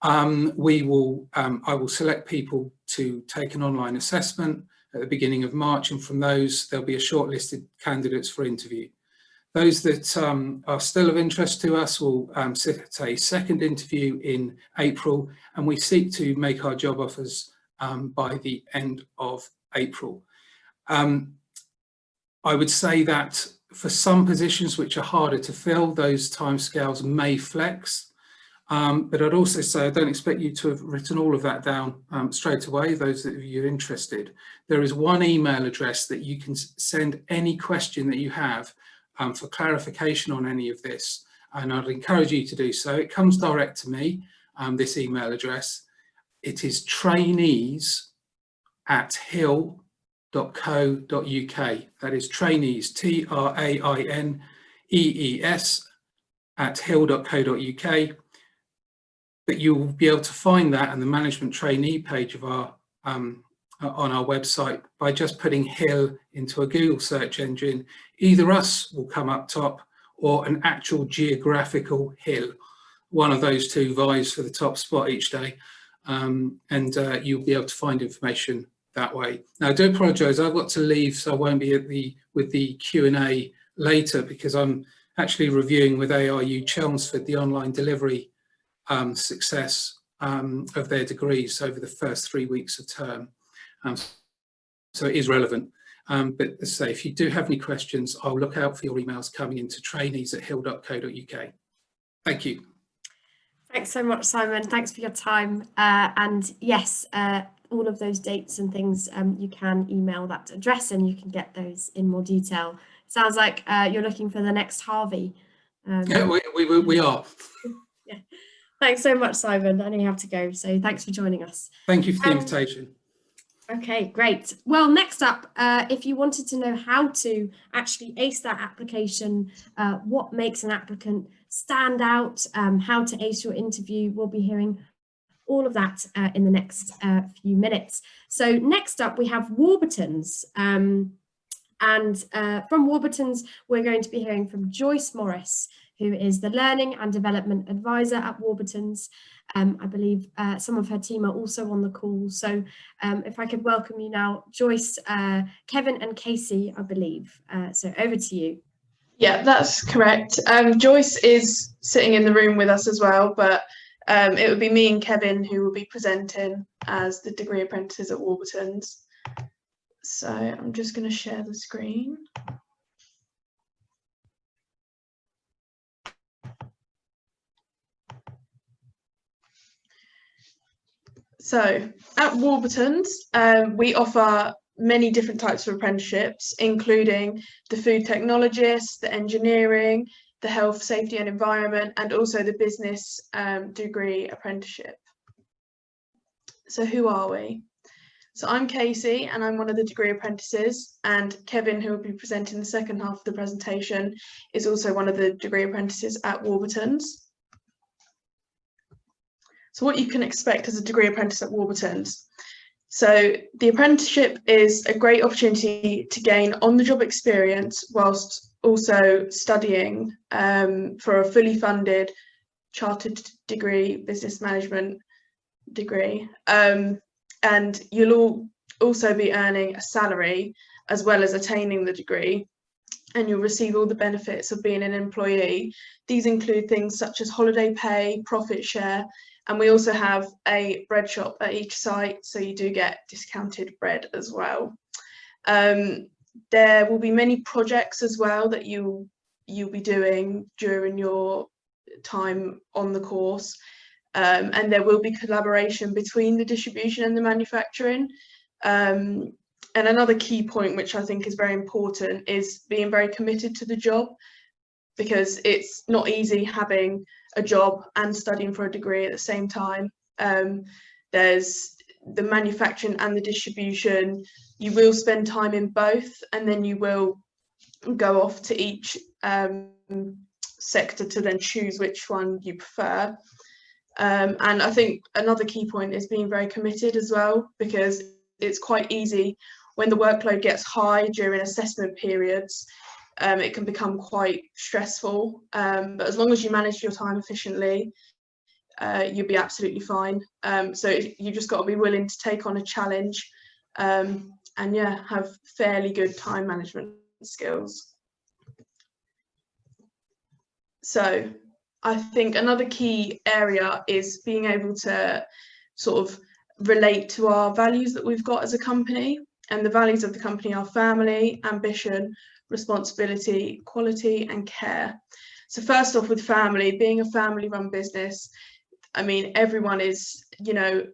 I will select people to take an online assessment at the beginning of March, and from those there'll be a shortlisted candidates for interview. Those that are still of interest to us will sit at a second interview in April, and we seek to make our job offers by the end of April. I would say that for some positions which are harder to fill, those timescales may flex. But I'd also say I don't expect you to have written all of that down straight away, those of you interested. There is one email address that you can send any question that you have for clarification on any of this, and I'd encourage you to do so. It comes direct to me, this email address. It is trainees@hill.co.uk. That is trainees, TRAINEES, @hill.co.uk. But you'll be able to find that on the management trainee page of our on our website by just putting Hill into a Google search engine. Either us will come up top, or an actual geographical hill. One of those two vies for the top spot each day, and you'll be able to find information that way. Now, I do apologise, I've got to leave, so I won't be with the Q&A later, because I'm actually reviewing with ARU Chelmsford the online delivery success of their degrees over the first 3 weeks of term. So it is relevant. But as I say, if you do have any questions, I'll look out for your emails coming into trainees@hill.co.uk. Thank you. Thanks so much, Simon. Thanks for your time. And yes, all of those dates and things, you can email that address and you can get those in more detail. Sounds like you're looking for the next Harvey. Yeah, we are. Yeah. Thanks so much, Simon. I know you have to go, so thanks for joining us. Thank you for the invitation. Okay, great. Well, next up, if you wanted to know how to actually ace that application, what makes an applicant stand out, how to ace your interview, we'll be hearing all of that in the next few minutes. So next up, we have Warburtons. And from Warburtons, we're going to be hearing from Joyce Morris, who is the Learning and Development Advisor at Warburtons. I believe some of her team are also on the call. So if I could welcome you now, Joyce, Kevin and Casey, I believe. So over to you. Yeah, that's correct. Joyce is sitting in the room with us as well, but it would be me and Kevin who will be presenting as the degree apprentices at Warburtons. So I'm just going to share the screen. So at Warburtons, we offer many different types of apprenticeships, including the food technologist, the engineering, the health, safety and environment, and also the business degree apprenticeship. So who are we? So I'm Casey and I'm one of the degree apprentices, and Kevin, who will be presenting the second half of the presentation, is also one of the degree apprentices at Warburtons. So what you can expect as a degree apprentice at Warburtons. So the apprenticeship is a great opportunity to gain on-the-job experience whilst also studying for a fully funded chartered degree, business management degree. And you'll also be earning a salary as well as attaining the degree, and you'll receive all the benefits of being an employee. These include things such as holiday pay, profit share, and we also have a bread shop at each site, so you do get discounted bread as well. There will be many projects as well that you'll be doing during your time on the course. and there will be collaboration between the distribution and the manufacturing. And another key point, which I think is very important, is being very committed to the job, because it's not easy having a job and studying for a degree at the same time. There's the manufacturing and the distribution. You will spend time in both, and then you will go off to each sector to then choose which one you prefer. And I think another key point is being very committed as well, because it's quite easy when the workload gets high during assessment periods. It can become quite stressful, but as long as you manage your time efficiently, you'll be absolutely fine. So you just got to be willing to take on a challenge, and yeah, have fairly good time management skills. So I think another key area is being able to sort of relate to our values that we've got as a company. And the values of the company are family, ambition, responsibility, quality, and care. So first off, with family, being a family-run business, I mean, everyone is, you know,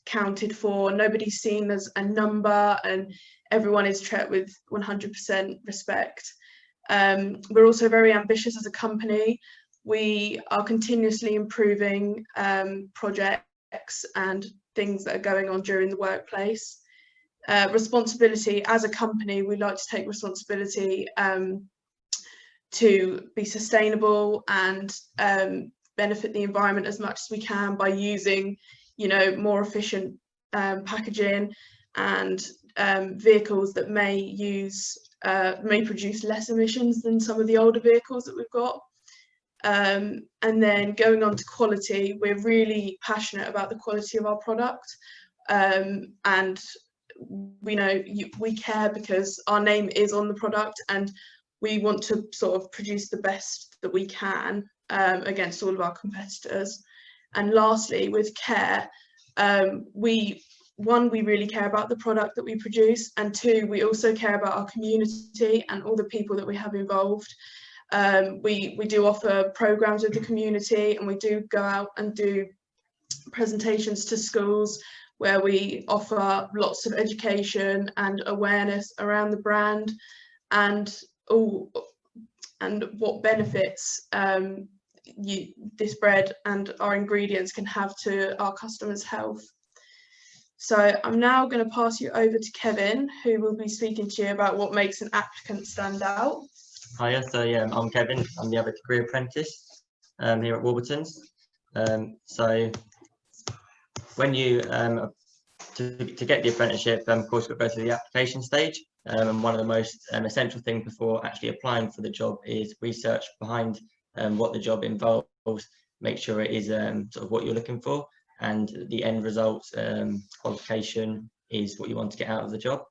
counted for. Nobody's seen as a number, and everyone is treated with 100% respect. We're also very ambitious as a company. We are continuously improving projects and things that are going on during the workplace. Responsibility, as a company, we like to take responsibility to be sustainable and benefit the environment as much as we can by using, you know, more efficient packaging and vehicles that may produce less emissions than some of the older vehicles that we've got. And then going on to quality, we're really passionate about the quality of our product, and we know we care because our name is on the product, and we want to sort of produce the best that we can against all of our competitors. And lastly, with care, we really care about the product that we produce, and two, we also care about our community and all the people that we have involved. We do offer programs with the community, and we do go out and do presentations to schools where we offer lots of education and awareness around the brand and what benefits this bread and our ingredients can have to our customers' health. So I'm now going to pass you over to Kevin, who will be speaking to you about what makes an applicant stand out. Hiya, so yeah, I'm Kevin. I'm the other degree apprentice here at Warburton's. So when you to get the apprenticeship, of course, you've got to go through the application stage. And one of the most essential things before actually applying for the job is research behind what the job involves, make sure it is sort of what you're looking for, and the end result qualification is what you want to get out of the job.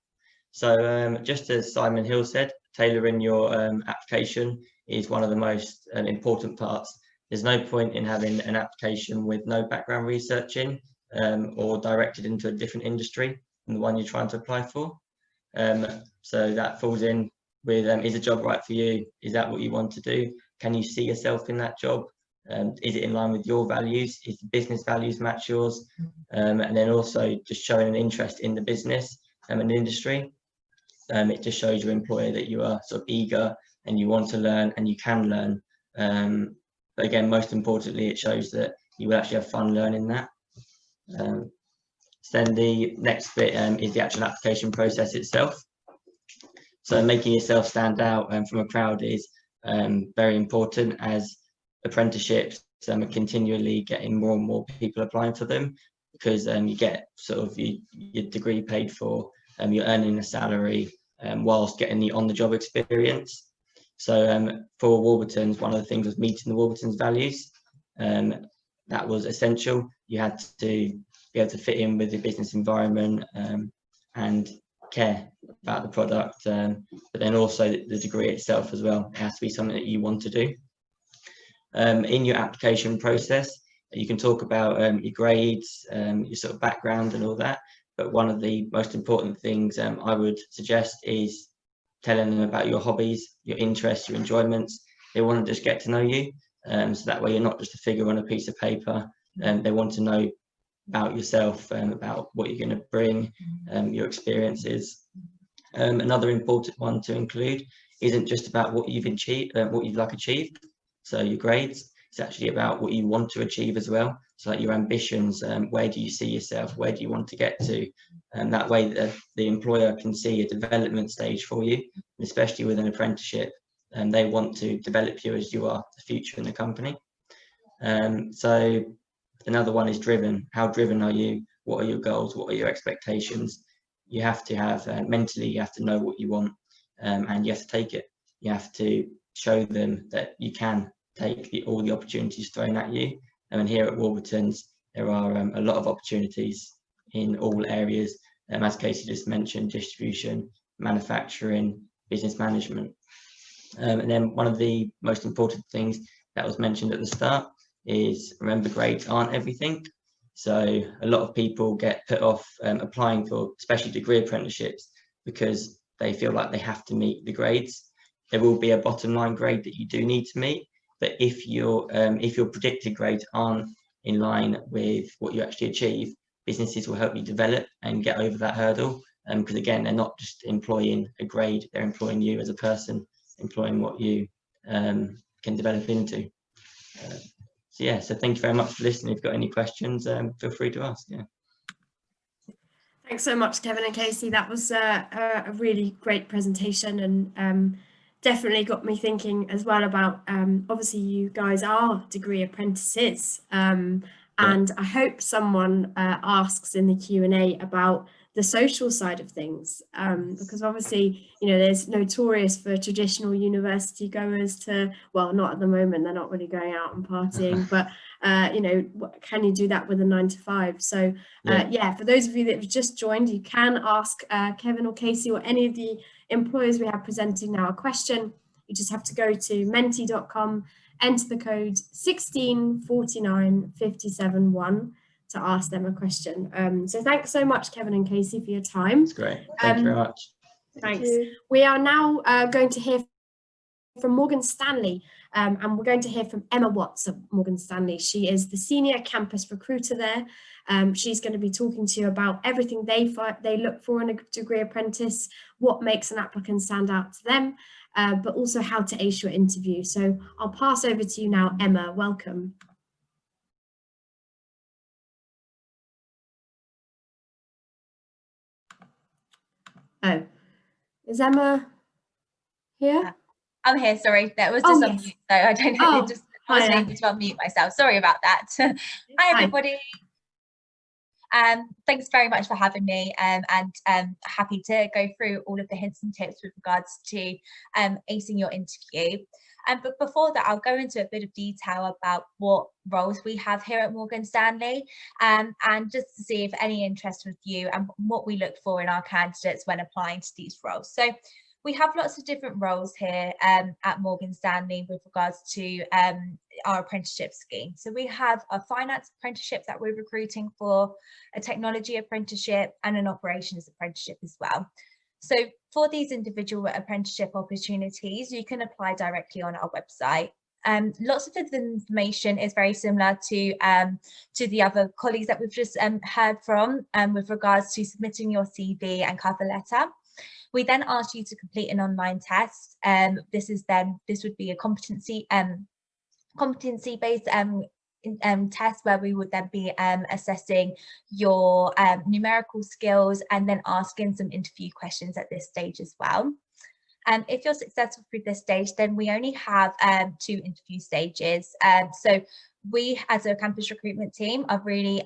So just as Simon Hill said, tailoring your application is one of the most important parts. There's no point in having an application with no background research in or directed into a different industry than the one you're trying to apply for. So that falls in with, is a job right for you? Is that what you want to do? Can you see yourself in that job? Is it in line with your values? Is the business values match yours? And then also just showing an interest in the business and industry. It just shows your employer that you are sort of eager and you want to learn and you can learn. But again, most importantly, it shows that you will actually have fun learning that. Then the next bit is the actual application process itself. So making yourself stand out from a crowd is very important, as apprenticeships are continually getting more and more people applying for them, because you get sort of your degree paid for, you're earning a salary whilst getting the on-the-job experience. So for Warburton's, one of the things was meeting the Warburton's values. That was essential. You had to be able to fit in with the business environment and care about the product, but then also the degree itself as well. It has to be something that you want to do. In your application process, you can talk about your grades, your sort of background and all that, but one of the most important things I would suggest is telling them about your hobbies, your interests, your enjoyments. They want to just get to know you, so that way you're not just a figure on a piece of paper. They want to know about yourself and about what you're going to bring, your experiences. Another important one to include isn't just about what you've achieved, achieved. So your grades, it's actually about what you want to achieve as well. So like your ambitions, where do you see yourself? Where do you want to get to? And that way the employer can see a development stage for you, especially with an apprenticeship. And they want to develop you as you are the future in the company. So another one is driven. How driven are you? What are your goals? What are your expectations? You have to have, mentally, you have to know what you want, and you have to take it. You have to show them that you can take all the opportunities thrown at you. And here at Warburtons, there are a lot of opportunities in all areas, as Casey just mentioned, distribution, manufacturing, business management. And then one of the most important things that was mentioned at the start is, remember, grades aren't everything. So a lot of people get put off applying for especially degree apprenticeships because they feel like they have to meet the grades. There will be a bottom line grade that you do need to meet, but if your predicted grades aren't in line with what you actually achieve, businesses will help you develop and get over that hurdle. Because again, they're not just employing a grade, they're employing you as a person, employing what you can develop into. So yeah, so thank you very much for listening. If you've got any questions, feel free to ask. Yeah. Thanks so much, Kevin and Casey. That was a really great presentation, and definitely got me thinking as well about, obviously you guys are degree apprentices, and I hope someone asks in the Q&A about the social side of things, because obviously, you know, there's notorious for traditional university goers to, well, not at the moment, they're not really going out and partying, but you know, can you do that with a 9-to-5? So yeah, for those of you that have just joined, you can ask Kevin or Casey or any of the employers we have presenting now a question. You just have to go to menti.com, enter the code 1649571 to ask them a question. So thanks so much, Kevin and Casey, for your time. That's great. Thank you very much. Thanks. We are now going to hear from Morgan Stanley, and we're going to hear from Emma Watts of Morgan Stanley. She is the senior campus recruiter there. She's going to be talking to you about everything they look for in a degree apprentice, what makes an applicant stand out to them, but also how to ace your interview. So I'll pass over to you now, Emma. Welcome. Oh, is Emma here? I'm here, sorry, that was just on mute, so I don't know, I wasn't able to unmute myself, sorry about that. Hi everybody, thanks very much for having me, and happy to go through all of the hints and tips with regards to acing your interview. But before that, I'll go into a bit of detail about what roles we have here at Morgan Stanley, and just to see if any interest with you and what we look for in our candidates when applying to these roles. So we have lots of different roles here at Morgan Stanley with regards to our apprenticeship scheme. So we have a finance apprenticeship that we're recruiting for, a technology apprenticeship, and an operations apprenticeship as well. So for these individual apprenticeship opportunities, you can apply directly on our website. Lots of the information is very similar to the other colleagues that we've just heard from with regards to submitting your CV and cover letter. We then ask you to complete an online test. This would be a competency-based test where we would then be assessing your numerical skills and then asking some interview questions at this stage as well. If you're successful through this stage, then we only have 2 interview stages. So we, as a campus recruitment team, are really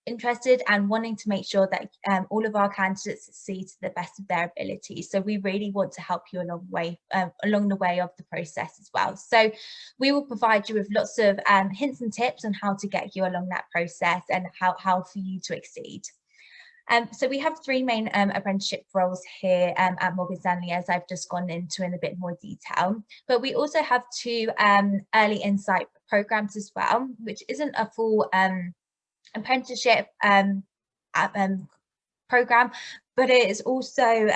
interested and wanting to make sure that all of our candidates succeed to the best of their abilities. So we really want to help you along the way of the process as well. So we will provide you with lots of hints and tips on how to get you along that process and how for you to exceed. So we have 3 main apprenticeship roles here at Morgan Stanley, as I've just gone into in a bit more detail. But we also have 2 early insight programs as well, which isn't a full apprenticeship program, but it is also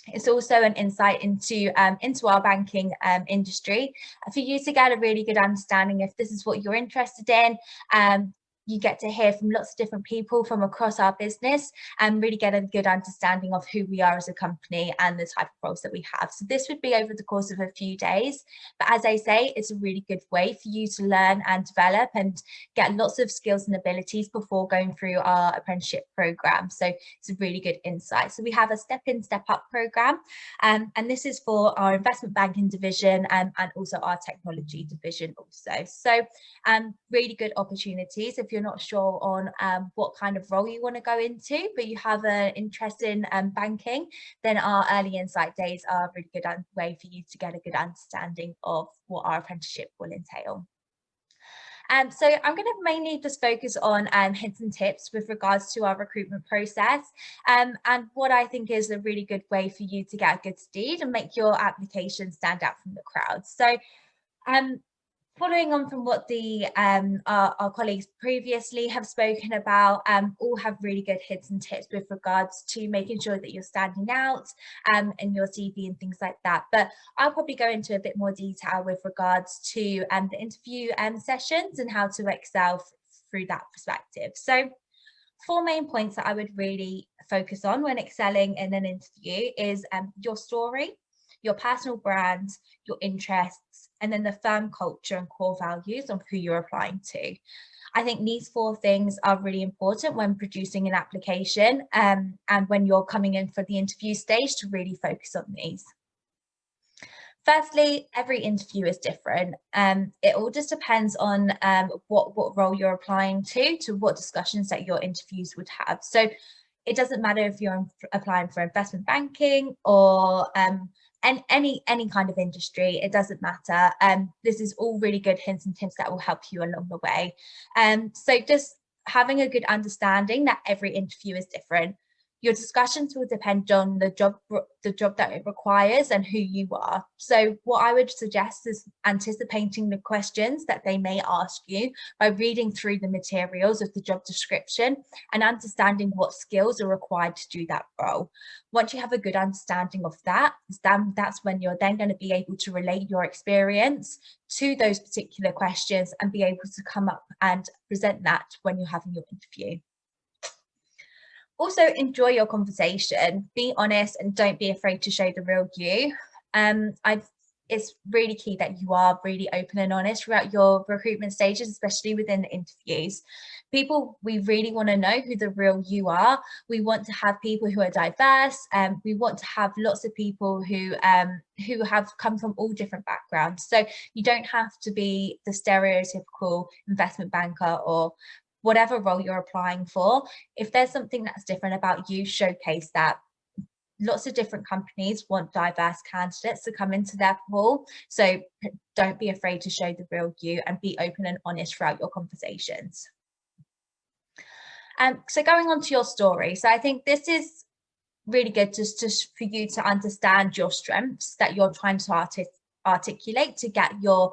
It's also an insight into our banking industry for you to get a really good understanding if this is what you're interested in. You get to hear from lots of different people from across our business and really get a good understanding of who we are as a company and the type of roles that we have. So this would be over the course of a few days. But as I say, it's a really good way for you to learn and develop and get lots of skills and abilities before going through our apprenticeship program. So it's a really good insight. So we have a step in, step up program. And this is for our investment banking division and also our technology division also. So really good opportunities if you're not sure on what kind of role you want to go into, but you have an interest in banking, then our early insight days are a really good way for you to get a good understanding of what our apprenticeship will entail. So I'm going to mainly just focus on hints and tips with regards to our recruitment process and what I think is a really good way for you to get a good stead and make your application stand out from the crowd. So following on from what our colleagues previously have spoken about, all have really good hints and tips with regards to making sure that you're standing out in your CV and things like that. But I'll probably go into a bit more detail with regards to the interview sessions and how to excel through that perspective. So 4 main points that I would really focus on when excelling in an interview is your story, your personal brand, your interests, and then the firm culture and core values of who you're applying to. I think these 4 things are really important when producing an application and when you're coming in for the interview stage to really focus on these. Firstly, every interview is different. It all just depends on what role you're applying to what discussions that your interviews would have. So it doesn't matter if you're applying for investment banking or any kind of industry, it doesn't matter. This is all really good hints and tips that will help you along the way. So just having a good understanding that every interview is different. Your discussions will depend on the job that it requires and who you are. So what I would suggest is anticipating the questions that they may ask you by reading through the materials of the job description and understanding what skills are required to do that role. Once you have a good understanding of that, that's when you're then going to be able to relate your experience to those particular questions and be able to come up and present that when you're having your interview. Also, enjoy your conversation, be honest and don't be afraid to show the real you. It's really key that you are really open and honest throughout your recruitment stages, especially within the interviews. We really want to know who the real you are. We want to have people who are diverse. We want to have lots of people who have come from all different backgrounds. So you don't have to be the stereotypical investment banker or whatever role you're applying for. If there's something that's different about you, showcase that. Lots of different companies want diverse candidates to come into their pool. So don't be afraid to show the real you and be open and honest throughout your conversations. So going on to your story. So I think this is really good just for you to understand your strengths that you're trying to articulate to get your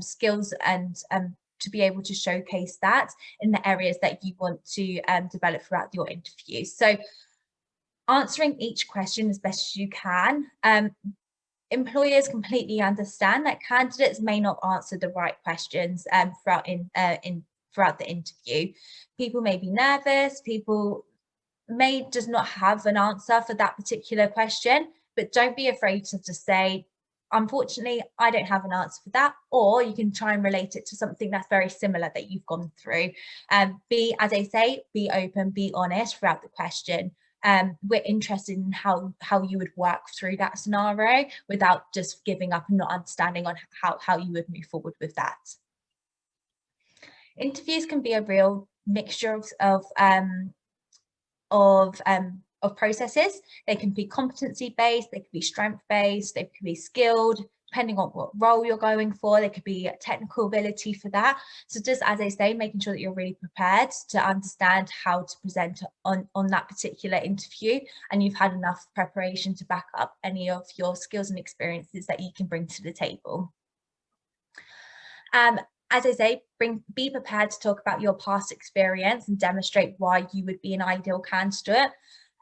skills and to be able to showcase that in the areas that you want to develop throughout your interview. So answering each question as best as you can. Employers completely understand that candidates may not answer the right questions throughout the interview. People may be nervous, people may just not have an answer for that particular question, but don't be afraid to just say, unfortunately, I don't have an answer for that, or you can try and relate it to something that's very similar that you've gone through. As I say, be open, be honest throughout the question. We're interested in how you would work through that scenario without just giving up and not understanding on how you would move forward with that. Interviews can be a real mixture of processes. They can be competency based, they could be strength based, they could be skilled, depending on what role you're going for. There could be technical ability for that. So just as I say, making sure that you're really prepared to understand how to present on that particular interview, and you've had enough preparation to back up any of your skills and experiences that you can bring to the table. As I say, be prepared to talk about your past experience and demonstrate why you would be an ideal candidate.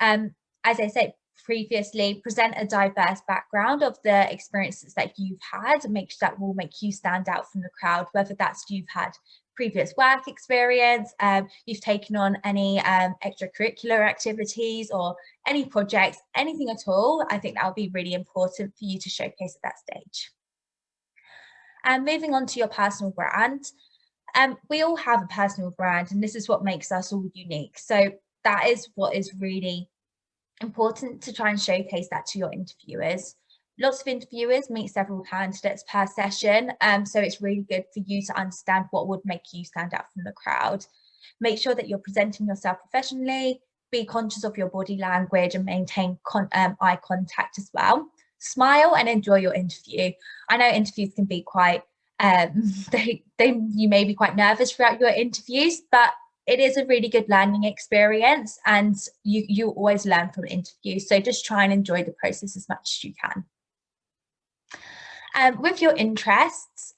As I said, previously, present a diverse background of the experiences that you've had, that will make you stand out from the crowd, whether that's you've had previous work experience, you've taken on any extracurricular activities or any projects, anything at all. I think that would be really important for you to showcase at that stage. And moving on to your personal brand, we all have a personal brand, and this is what makes us all unique. So that is what is really important, to try and showcase that to your interviewers. Lots of interviewers meet several candidates per session, so it's really good for you to understand what would make you stand out from the crowd. Make sure that you're presenting yourself professionally, be conscious of your body language, and maintain eye contact as well. Smile and enjoy your interview. I know interviews can be quite, you may be quite nervous throughout your interviews, but it is a really good learning experience, and you always learn from interviews. So just try and enjoy the process as much as you can. With your interests,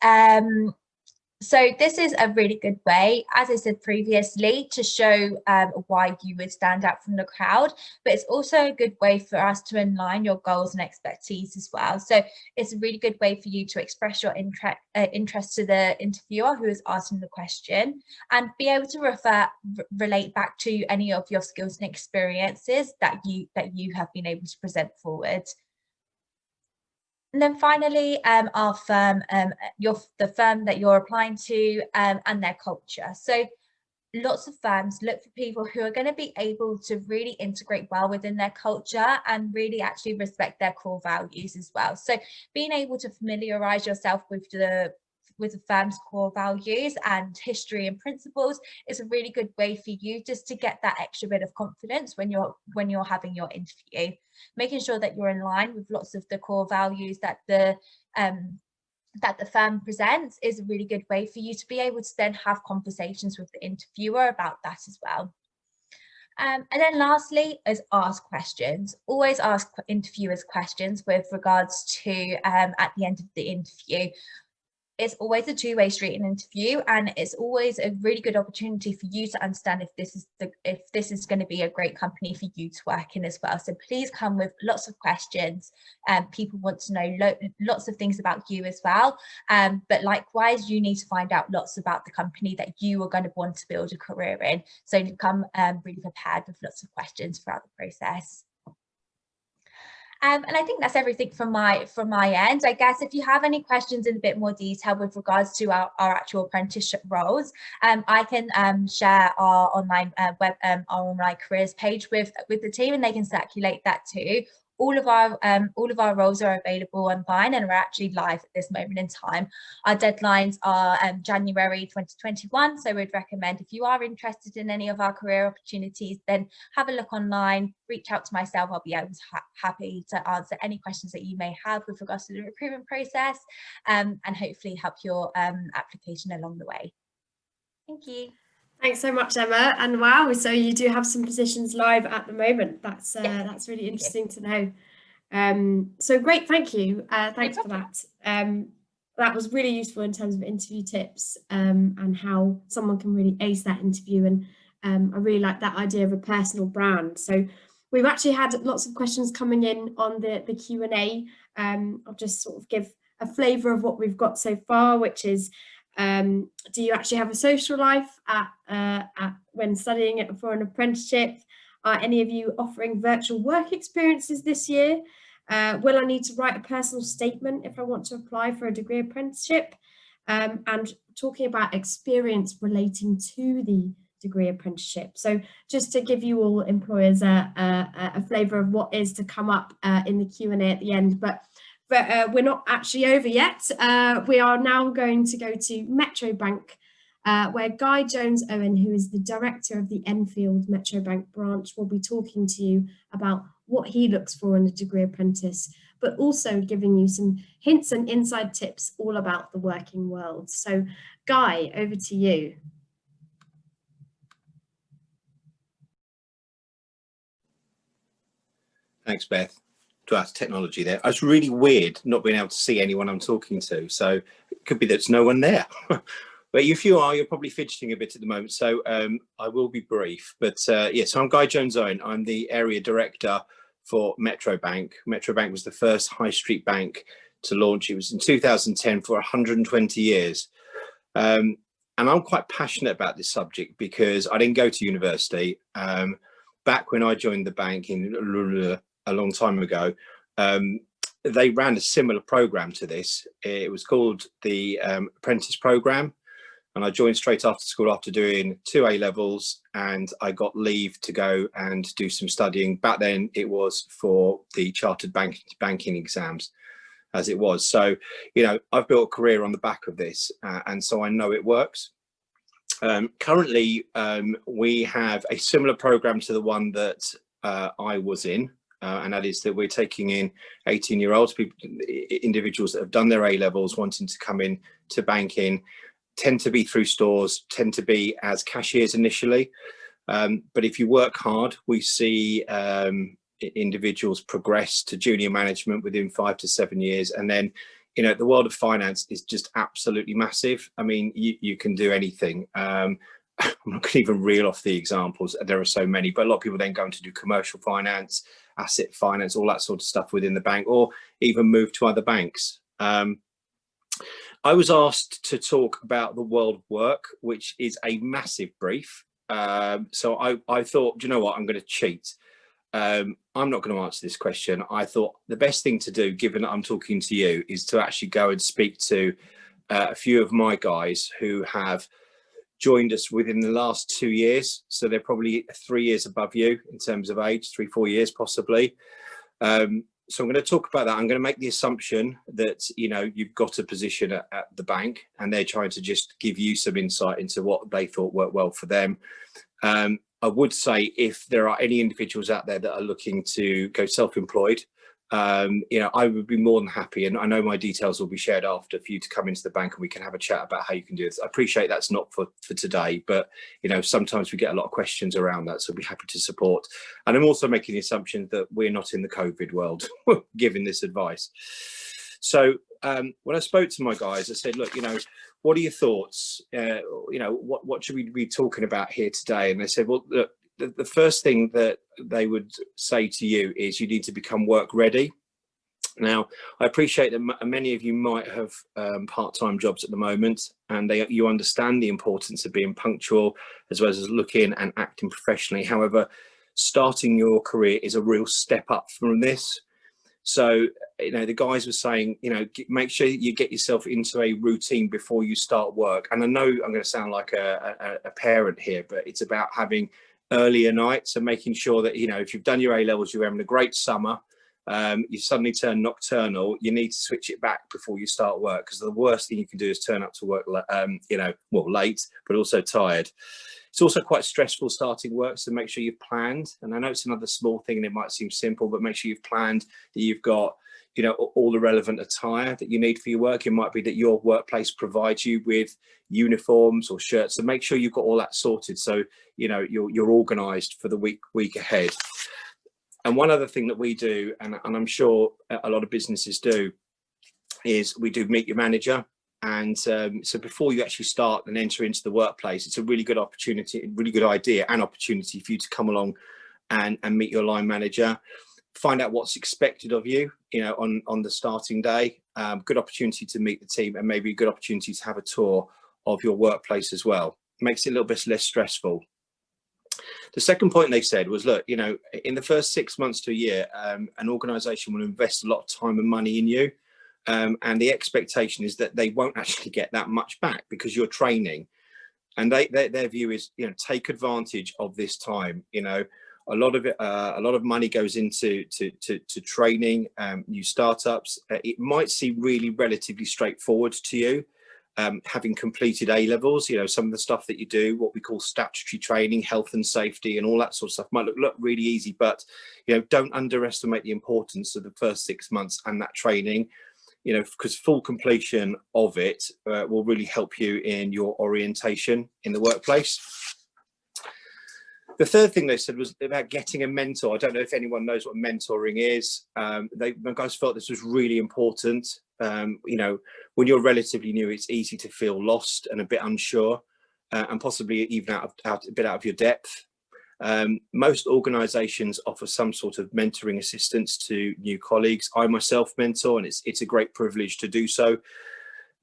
so this is a really good way, as I said previously, to show why you would stand out from the crowd, but it's also a good way for us to align your goals and expertise as well. So it's a really good way for you to express your interest to the interviewer who is asking the question, and be able to relate back to any of your skills and experiences that you have been able to present forward. And then finally, our firm, the firm that you're applying to, and their culture. So lots of firms look for people who are going to be able to really integrate well within their culture and really actually respect their core values as well. So being able to familiarize yourself with the firm's core values and history and principles is a really good way for you just to get that extra bit of confidence when you're having your interview. Making sure that you're in line with lots of the core values that the firm presents is a really good way for you to be able to then have conversations with the interviewer about that as well. And then lastly is ask questions. Always ask interviewers questions with regards to at the end of the interview. It's always a two-way street in an interview, and it's always a really good opportunity for you to understand if this is going to be a great company for you to work in as well. So please come with lots of questions. People want to know lots of things about you as well, but likewise you need to find out lots about the company that you are going to want to build a career in. So come really prepared with lots of questions throughout the process. And I think that's everything from my end. I guess if you have any questions in a bit more detail with regards to our actual apprenticeship roles, I can share our online our online careers page with the team, and they can circulate that too. All of our roles are available online and are actually live at this moment in time. Our deadlines are January 2021, so we'd recommend if you are interested in any of our career opportunities, then have a look online, reach out to myself. I'll be happy to answer any questions that you may have with regards to the recruitment process, and hopefully help your application along the way. Thank you. Thanks so much, Emma. And wow, so you do have some positions live at the moment. That's really interesting to know. So great, thank you. Thanks for that. That was really useful in terms of interview tips, and how someone can really ace that interview. And I really like that idea of a personal brand. So we've actually had lots of questions coming in on the Q&A. I'll just sort of give a flavour of what we've got so far, which is, do you actually have a social life when studying for an apprenticeship? Are any of you offering virtual work experiences this year? Will I need to write a personal statement if I want to apply for a degree apprenticeship? And talking about experience relating to the degree apprenticeship. So just to give you all employers a flavour of what is to come up in the Q&A at the end. But we're not actually over yet. We are now going to go to Metro Bank, where Guy Jones-Owen, who is the director of the Enfield Metro Bank branch, will be talking to you about what he looks for in a degree apprentice, but also giving you some hints and inside tips all about the working world. So Guy, over to you. Thanks, Beth. To our technology there. It's really weird not being able to see anyone I'm talking to, so it could be there's no one there. But if you are, you're probably fidgeting a bit at the moment, so I will be brief. But yeah, so I'm Guy Jones-Owen. I'm the area director for Metro Bank. Metro Bank was the first high street bank to launch. It was in 2010 for 120 years. And I'm quite passionate about this subject because I didn't go to university. Back when I joined the bank a long time ago, they ran a similar program to this. It was called the Apprentice Program. And I joined straight after school after doing 2 A-levels, and I got leave to go and do some studying. Back then it was for the chartered banking exams as it was. So, you know, I've built a career on the back of this, and so I know it works. Currently, we have a similar program to the one that I was in, and that is that we're taking in 18-year-olds, individuals that have done their A-levels, wanting to come in to banking. Tend to be through stores, tend to be as cashiers initially. But if you work hard, we see individuals progress to junior management within 5 to 7 years. And then, you know, the world of finance is just absolutely massive. I mean, you can do anything. I'm not going to even reel off the examples. There are so many, but a lot of people then go on to do commercial finance, asset finance, all that sort of stuff within the bank, or even move to other banks. I was asked to talk about the world of work, which is a massive brief. So I thought, do you know what, I'm going to cheat. I'm not going to answer this question. I thought the best thing to do, given that I'm talking to you, is to actually go and speak to a few of my guys who have joined us within the last 2 years. So they're probably 3 years above you in terms of age, 3-4 years possibly. So I'm going to talk about that. I'm going to make the assumption that, you know, you've got a position at the bank and they're trying to just give you some insight into what they thought worked well for them. I would say if there are any individuals out there that are looking to go self-employed, you know, I would be more than happy, and I know my details will be shared after, for you to come into the bank and we can have a chat about how you can do this. I appreciate that's not for today, but, you know, sometimes we get a lot of questions around that, so I'll be happy to support. And I'm also making the assumption that we're not in the COVID world giving this advice. So when I spoke to my guys, I said, look, you know, what are your thoughts? You know, what should we be talking about here today? And they said, well, look, the first thing that they would say to you is you need to become work ready. Now, I appreciate that many of you might have part-time jobs at the moment, and you understand the importance of being punctual as well as looking and acting professionally. However, starting your career is a real step up from this. So, you know, the guys were saying, you know, make sure you get yourself into a routine before you start work. And I know I'm going to sound like a parent here, but it's about having earlier nights and making sure that, you know, if you've done your A-levels, you're having a great summer, you suddenly turn nocturnal, you need to switch it back before you start work, because the worst thing you can do is turn up to work, you know, well, late, but also tired. It's also quite stressful starting work, so make sure you've planned. And I know it's another small thing and it might seem simple, but make sure you've planned, that you've got, you know, all the relevant attire that you need for your work. It might be that your workplace provides you with uniforms or shirts, so make sure you've got all that sorted, so, you know, you're organized for the week ahead. And one other thing that we do, and I'm sure a lot of businesses do, is we do meet your manager. And so before you actually start and enter into the workplace, it's a really good opportunity, really good idea and opportunity for you to come along and meet your line manager, find out what's expected of you, you know, on the starting day. Good opportunity to meet the team, and maybe a good opportunity to have a tour of your workplace as well. Makes it a little bit less stressful. The second point they said was, look, you know, in the first 6 months to a year, an organisation will invest a lot of time and money in you. And the expectation is that they won't actually get that much back because you're training. And their view is, you know, take advantage of this time. You know, a lot of money goes into to training new startups. It might seem really relatively straightforward to you, having completed A-levels. You know, some of the stuff that you do, what we call statutory training, health and safety and all that sort of stuff, might look really easy, but, you know, don't underestimate the importance of the first 6 months and that training. You know, because full completion of it will really help you in your orientation in the workplace. The third thing they said was about getting a mentor. I don't know if anyone knows what mentoring is. My guys felt this was really important. You know, when you're relatively new, it's easy to feel lost and a bit unsure, and possibly even a bit out of your depth. Most organisations offer some sort of mentoring assistance to new colleagues. I myself mentor, and it's a great privilege to do so.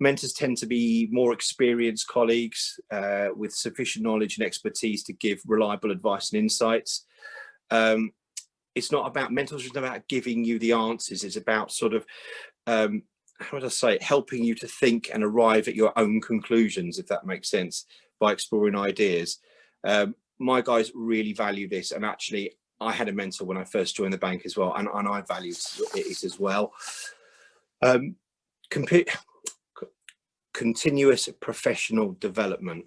Mentors tend to be more experienced colleagues with sufficient knowledge and expertise to give reliable advice and insights. It's not about mentors, it's not about giving you the answers. It's about sort of, how would I say, helping you to think and arrive at your own conclusions, if that makes sense, by exploring ideas. My guys really value this, and actually I had a mentor when I first joined the bank as well, and I valued it as well. Continuous professional development,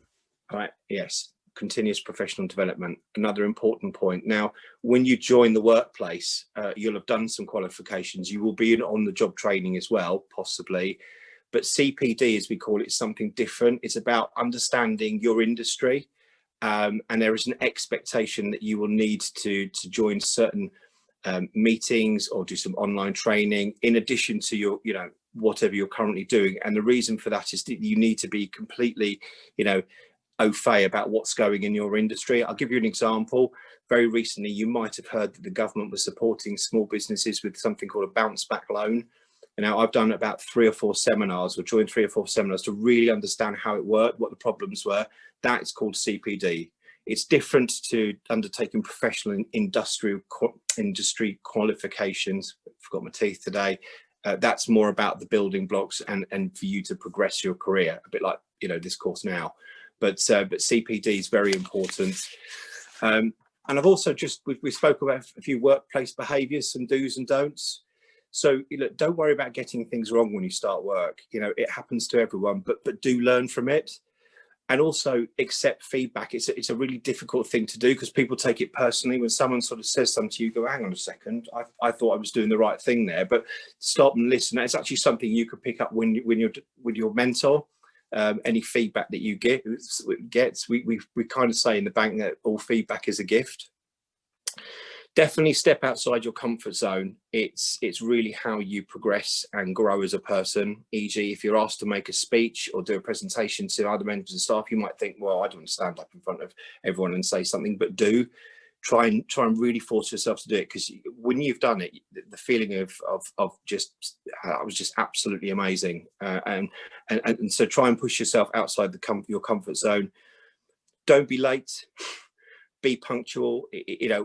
right? Yes, continuous professional development, another important point. Now, when you join the workplace, you'll have done some qualifications, you will be in on-the-job training as well, possibly, but CPD, as we call it, is something different. It's about understanding your industry. And there is an expectation that you will need to join certain meetings or do some online training in addition to your, whatever you're currently doing. And the reason for that is that you need to be completely, au fait about what's going in your industry. I'll give you an example. Very recently, you might have heard that the government was supporting small businesses with something called a bounce back loan. And now I've done about 3 or 4 seminars, or joined 3 or 4 seminars to really understand how it worked, what the problems were. That is called CPD. It's different to undertaking professional industry qualifications. I forgot my teeth today. That's more about the building blocks and for you to progress your career, a bit like this course now. But CPD is very important. And I've also we spoke about a few workplace behaviours, some do's and don'ts. So don't worry about getting things wrong when you start work. It happens to everyone, but do learn from it. And also accept feedback. It's a really difficult thing to do because people take it personally. When someone sort of says something to you, go, hang on a second, I thought I was doing the right thing there. But stop and listen. It's actually something you could pick up when you're with your mentor. Any feedback that you get, we kind of say in the bank that all feedback is a gift. Definitely step outside your comfort zone. It's really how you progress and grow as a person. E.g., if you're asked to make a speech or do a presentation to other members of staff, you might think, well, I don't want to stand up in front of everyone and say something, but do try and really force yourself to do it, because when you've done it, the feeling of just, it was just absolutely amazing. And so try and push yourself outside your comfort zone. Don't be late. Be punctual.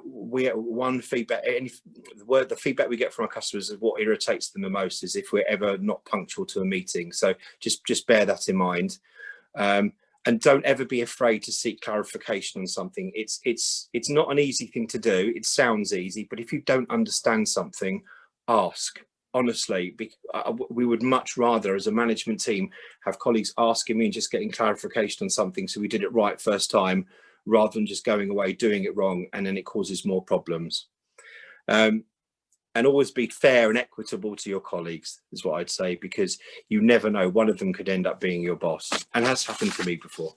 One feedback, the feedback we get from our customers is what irritates them the most is if we're ever not punctual to a meeting. So just bear that in mind, and don't ever be afraid to seek clarification on something. It's not an easy thing to do. It sounds easy, but if you don't understand something, ask. Honestly, we would much rather, as a management team, have colleagues asking me and just getting clarification on something so we did it right first time, rather than just going away, doing it wrong, and then it causes more problems. And always be fair and equitable to your colleagues, is what I'd say, because you never know, one of them could end up being your boss, and that's happened to me before.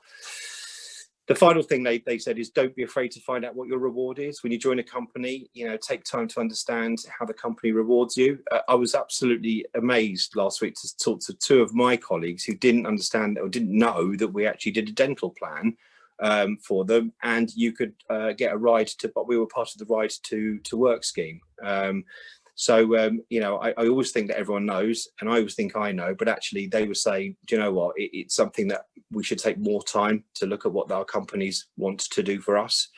The final thing they said is don't be afraid to find out what your reward is. When you join a company, take time to understand how the company rewards you. I was absolutely amazed last week to talk to 2 of my colleagues who didn't understand or didn't know that we actually did a dental plan for them, and you could get a ride but we were part of the Ride to Work scheme. I always think that everyone knows, and I always think I know, but actually they were saying, do you know what, it's something that we should take more time to look at what our companies want to do for us.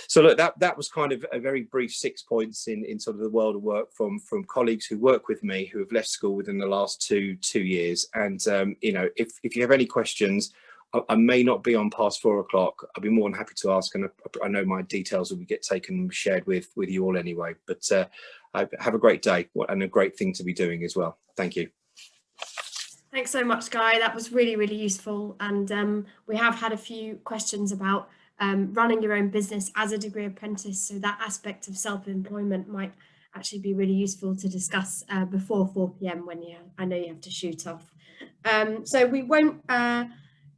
So look, that was kind of a very brief 6 points in sort of the world of work from colleagues who work with me who have left school within the last two years. And if you have any questions, I may not be on past 4 o'clock. I'll be more than happy to ask, and I know my details will get taken and shared with you all anyway. But have a great day, and a great thing to be doing as well. Thank you. Thanks so much, Guy. That was really, really useful. And we have had a few questions about running your own business as a degree apprentice. So that aspect of self-employment might actually be really useful to discuss before 4 p.m. when I know you have to shoot off. So we won't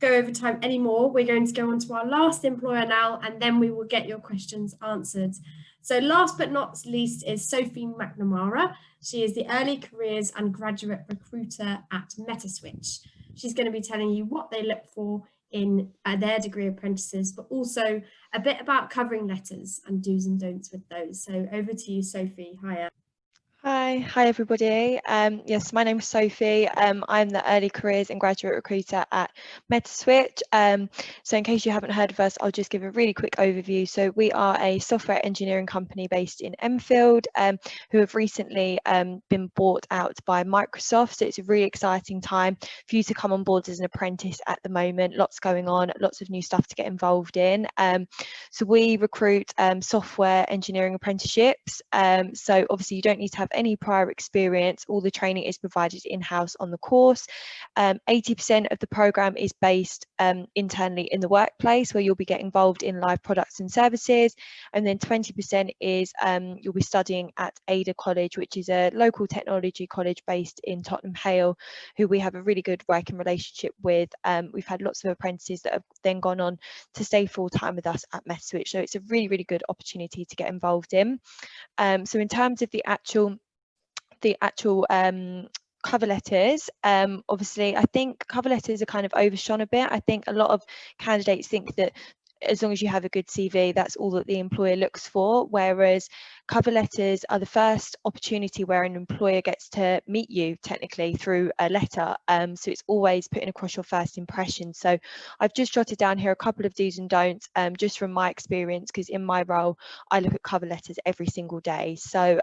go over time anymore. We're going to go on to our last employer now, and then we will get your questions answered. So last but not least is Sophie McNamara. She is the early careers and graduate recruiter at Metaswitch. She's going to be telling you what they look for in their degree apprentices, but also a bit about covering letters and do's and don'ts with those. So over to you, Sophie. Hiya. Hi everybody. Yes, my name is Sophie. I'm the Early Careers and Graduate Recruiter at Metaswitch. So in case you haven't heard of us, I'll just give a really quick overview. So we are a software engineering company based in Enfield, who have recently been bought out by Microsoft. So it's a really exciting time for you to come on board as an apprentice at the moment. Lots going on, lots of new stuff to get involved in. So we recruit software engineering apprenticeships. So obviously you don't need to have any prior experience. All the training is provided in-house on the course. 80% of the program is based internally in the workplace, where you'll be getting involved in live products and services, and then 20% is you'll be studying at Ada College, which is a local technology college based in Tottenham Hale, who we have a really good working relationship with. We've had lots of apprentices that have then gone on to stay full-time with us at Metaswitch, so it's a really good opportunity to get involved in. So in terms of the actual cover letters, obviously I think cover letters are kind of overshone a bit. I think a lot of candidates think that as long as you have a good CV, that's all that the employer looks for, whereas cover letters are the first opportunity where an employer gets to meet you technically through a letter. So it's always putting across your first impression. So I've just jotted down here a couple of do's and don'ts, just from my experience, because in my role I look at cover letters every single day. So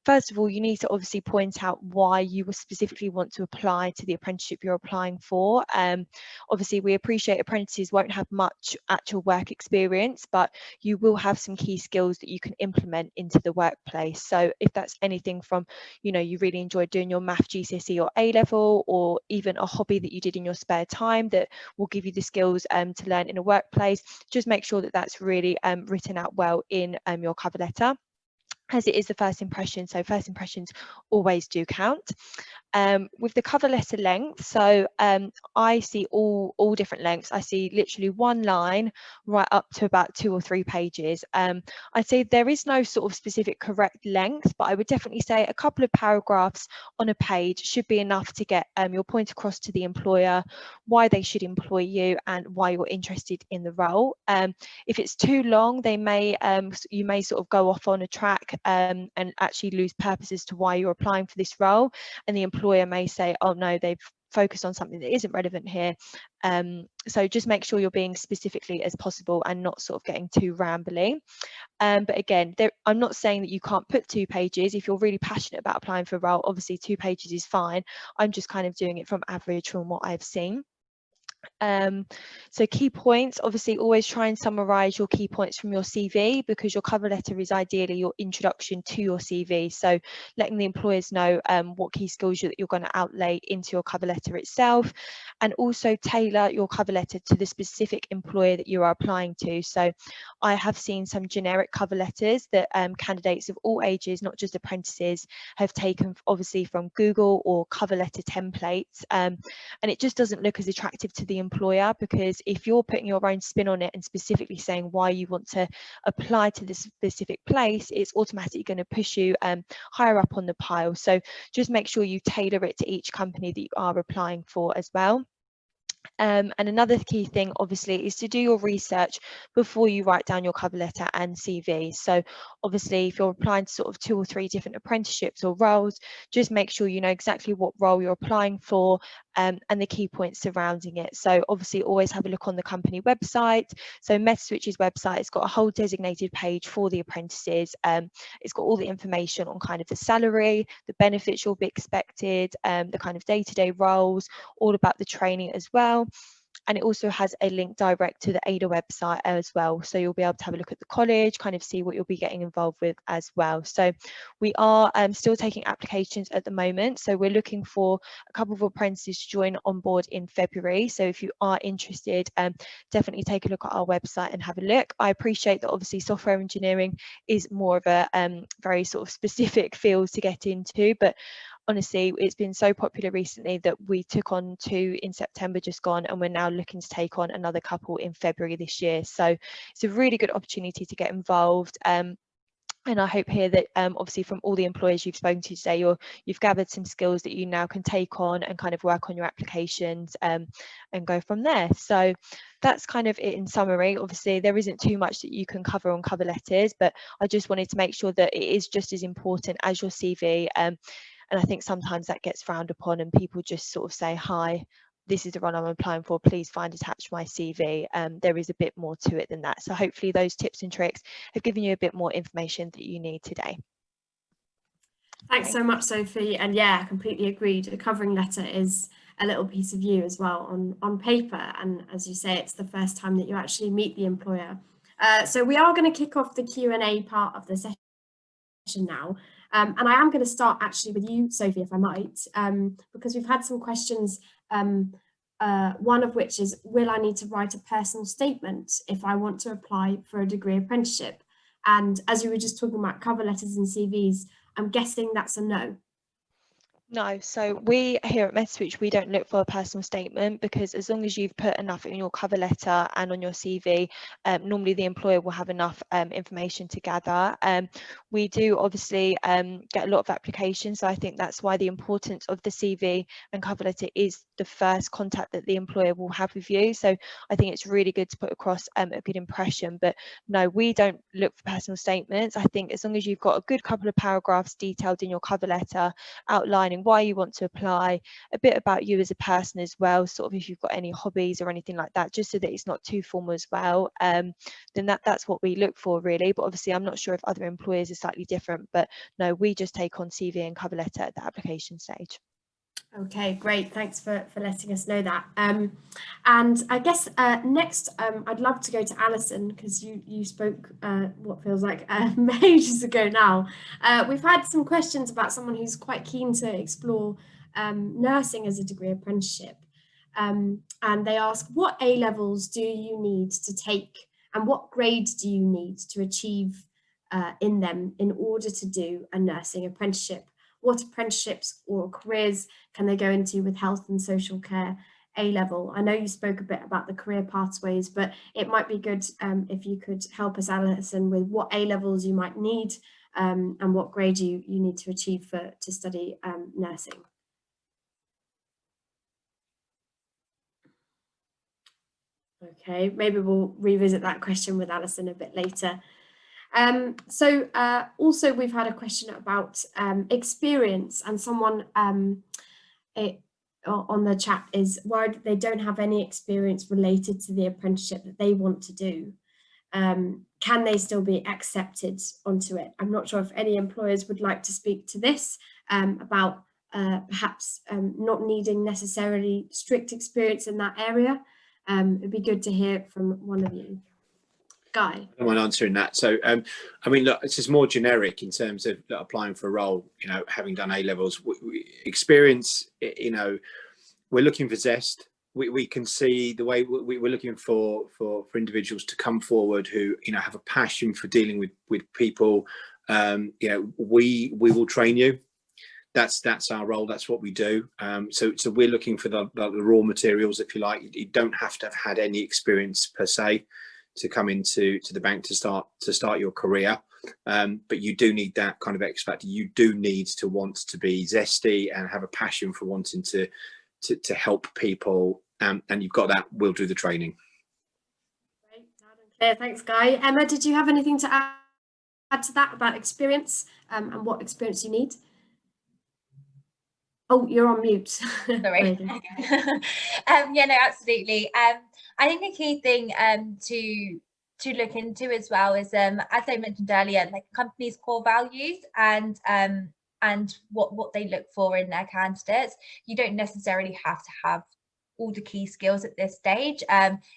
first of all, you need to obviously point out why you will specifically want to apply to the apprenticeship you're applying for. Obviously we appreciate apprentices won't have much actual work experience, but you will have some key skills that you can implement into the workplace. So if that's anything from, you know, you really enjoy doing your math GCSE or A level, or even a hobby that you did in your spare time that will give you the skills to learn in a workplace, just make sure that that's really written out well in your cover letter, as it is the first impression. So first impressions always do count. With the cover letter length, so I see all different lengths. I see literally one line right up to about 2 or 3 pages. I'd say there is no sort of specific correct length, but I would definitely say a couple of paragraphs on a page should be enough to get your point across to the employer, why they should employ you and why you're interested in the role. If it's too long, you may sort of go off on a track and actually lose purpose as to why you're applying for this role, and the employer may say, oh no, they've focused on something that isn't relevant here. So just make sure you're being specifically as possible and not sort of getting too rambly. But again, I'm not saying that you can't put 2 pages. If you're really passionate about applying for a role, obviously 2 pages is fine. I'm just kind of doing it from average from what I've seen. So key points, obviously always try and summarize your key points from your CV, because your cover letter is ideally your introduction to your CV. So letting the employers know what key skills you're going to outlay into your cover letter itself, and also tailor your cover letter to the specific employer that you are applying to. So I have seen some generic cover letters that candidates of all ages, not just apprentices, have taken obviously from Google or cover letter templates, and it just doesn't look as attractive to the employer, because if you're putting your own spin on it and specifically saying why you want to apply to this specific place, it's automatically going to push you higher up on the pile. So just make sure you tailor it to each company that you are applying for as well. And another key thing obviously is to do your research before you write down your cover letter and CV. So obviously if you're applying to sort of 2 or 3 different apprenticeships or roles, just make sure you know exactly what role you're applying for and the key points surrounding it. So obviously always have a look on the company website. So Metaswitch's website has got a whole designated page for the apprentices. It's got all the information on kind of the salary, the benefits you'll be expected, the kind of day-to-day roles, all about the training as well. And it also has a link direct to the Ada website as well. So you'll be able to have a look at the college, kind of see what you'll be getting involved with as well. So we are still taking applications at the moment. So we're looking for a couple of apprentices to join on board in February. So if you are interested, definitely take a look at our website and have a look. I appreciate that obviously software engineering is more of a very sort of specific field to get into, but honestly, it's been so popular recently that we took on 2 in September just gone, and we're now looking to take on another couple in February this year. So it's a really good opportunity to get involved. And I hope here that obviously from all the employers you've spoken to today, you've gathered some skills that you now can take on and kind of work on your applications and go from there. So that's kind of it in summary. Obviously, there isn't too much that you can cover on cover letters, but I just wanted to make sure that it is just as important as your CV. And I think sometimes that gets frowned upon and people just sort of say, hi, this is the role I'm applying for, please find attached my CV. There is a bit more to it than that. So hopefully those tips and tricks have given you a bit more information that you need today. Thanks so much, Sophie. And yeah, I completely agreed. A covering letter is a little piece of you as well on paper. And as you say, it's the first time that you actually meet the employer. So we are going to kick off the Q&A part of the session now. And I am going to start actually with you, Sophie, if I might, because we've had some questions, one of which is, will I need to write a personal statement if I want to apply for a degree apprenticeship? And as you were just talking about cover letters and CVs, I'm guessing that's a no. No, so we here at MetaSwitch, we don't look for a personal statement, because as long as you've put enough in your cover letter and on your CV, normally the employer will have enough information to gather. We do obviously get a lot of applications, so I think that's why the importance of the CV and cover letter is the first contact that the employer will have with you. So I think it's really good to put across a good impression. But no, we don't look for personal statements. I think as long as you've got a good couple of paragraphs detailed in your cover letter outlining why you want to apply, a bit about you as a person as well, sort of if you've got any hobbies or anything like that, just so that it's not too formal as well, then that's what we look for really. But obviously I'm not sure if other employers are slightly different, but no, we just take on CV and cover letter at the application stage. Okay, great. Thanks for letting us know that. And I guess next, I'd love to go to Alison, because you spoke what feels like ages ago now. We've had some questions about someone who's quite keen to explore nursing as a degree apprenticeship. And they ask, what A-levels do you need to take and what grades do you need to achieve in them in order to do a nursing apprenticeship? What apprenticeships or careers can they go into with health and social care A-level? I know you spoke a bit about the career pathways, but it might be good if you could help us, Alison, with what A-levels you might need and what grade you need to achieve to study nursing. Okay, maybe we'll revisit that question with Alison a bit later. Also we've had a question about experience, and someone on the chat is worried they don't have any experience related to the apprenticeship that they want to do. Can they still be accepted onto it? I'm not sure if any employers would like to speak to this about perhaps not needing necessarily strict experience in that area. It'd be good to hear from one of you. Guy. I don't mind answering that. So, I mean, look, this is more generic in terms of applying for a role, you know, having done A-levels. Experience, you know, we're looking for zest. We can see the way we're looking for individuals to come forward who, you know, have a passion for dealing with people. You know, we will train you. That's our role. That's what we do. So we're looking for the raw materials, if you like. You don't have to have had any experience per se to come into the bank to start your career, but you do need that kind of X factor. You do need to want to be zesty and have a passion for wanting to help people, and you've got that. We'll do the training. Great, loud and clear. Thanks, Guy. Emma, did you have anything to add to that about experience and what experience you need? Oh, you're on mute. Sorry. Yeah, no, absolutely. I think a key thing to look into as well is, as I mentioned earlier, like companies' core values and what they look for in their candidates. You don't necessarily have to have all the key skills at this stage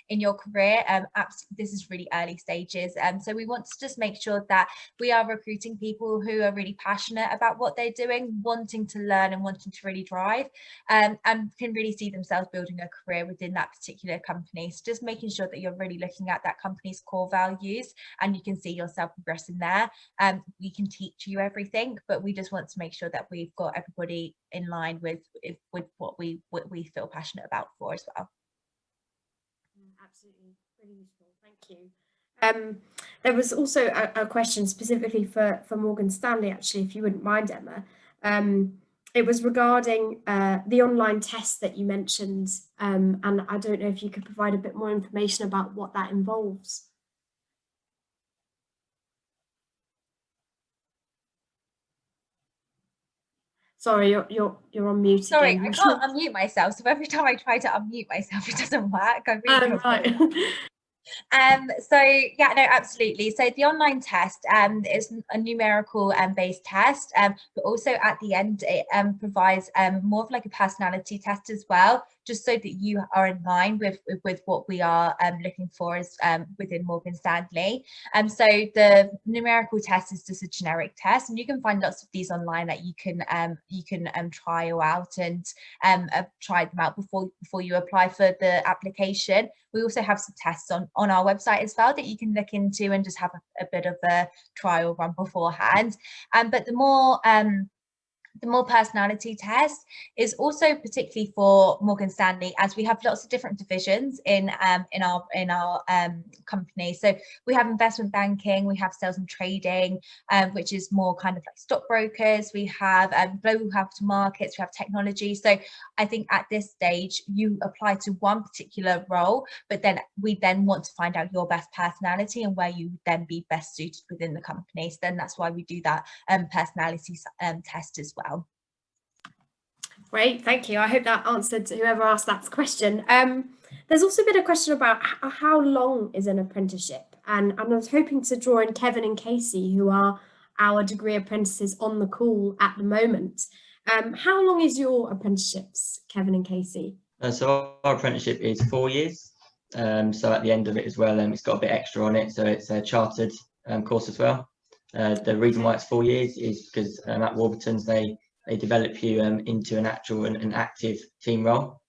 in your career. This is really early stages, so we want to just make sure that we are recruiting people who are really passionate about what they're doing, wanting to learn and wanting to really drive, and can really see themselves building a career within that particular company. So just making sure that you're really looking at that company's core values and you can see yourself progressing there. We can teach you everything, but we just want to make sure that we've got everybody in line with what we feel passionate about for as well. Absolutely, really useful. Thank you. There was also a question specifically for Morgan Stanley, actually, if you wouldn't mind, Emma. It was regarding the online test that you mentioned, and I don't know if you could provide a bit more information about what that involves. Sorry, you're on mute. Sorry, again. I can't unmute myself. So every time I try to unmute myself, it doesn't work. I really do Right. So yeah, no, absolutely. So the online test is a numerical based test, but also at the end it provides more of like a personality test as well, just so that you are in line with what we are looking for as within Morgan Stanley. So the numerical test is just a generic test, and you can find lots of these online that you can trial out and try them out before you apply for the application. We also have some tests on our website as well that you can look into and just have a bit of a trial run beforehand. But the more personality test is also particularly for Morgan Stanley, as we have lots of different divisions in our company. So we have investment banking, we have sales and trading, which is more kind of like stockbrokers. We have global capital markets, we have technology. So I think at this stage you apply to one particular role, but then we want to find out your best personality and where you would then be best suited within the company. So then that's why we do that personality test as well. Great, thank you. I hope that answered whoever asked that question. There's also been a question about how long is an apprenticeship, and I was hoping to draw in Kevin and Casey, who are our degree apprentices on the call at the moment. How long is your apprenticeships, Kevin and Casey? So our apprenticeship is 4 years. So at the end of it as well, it's got a bit extra on it, so it's a chartered course as well. The reason why it's 4 years is because at Warburton's they develop you into an active team role.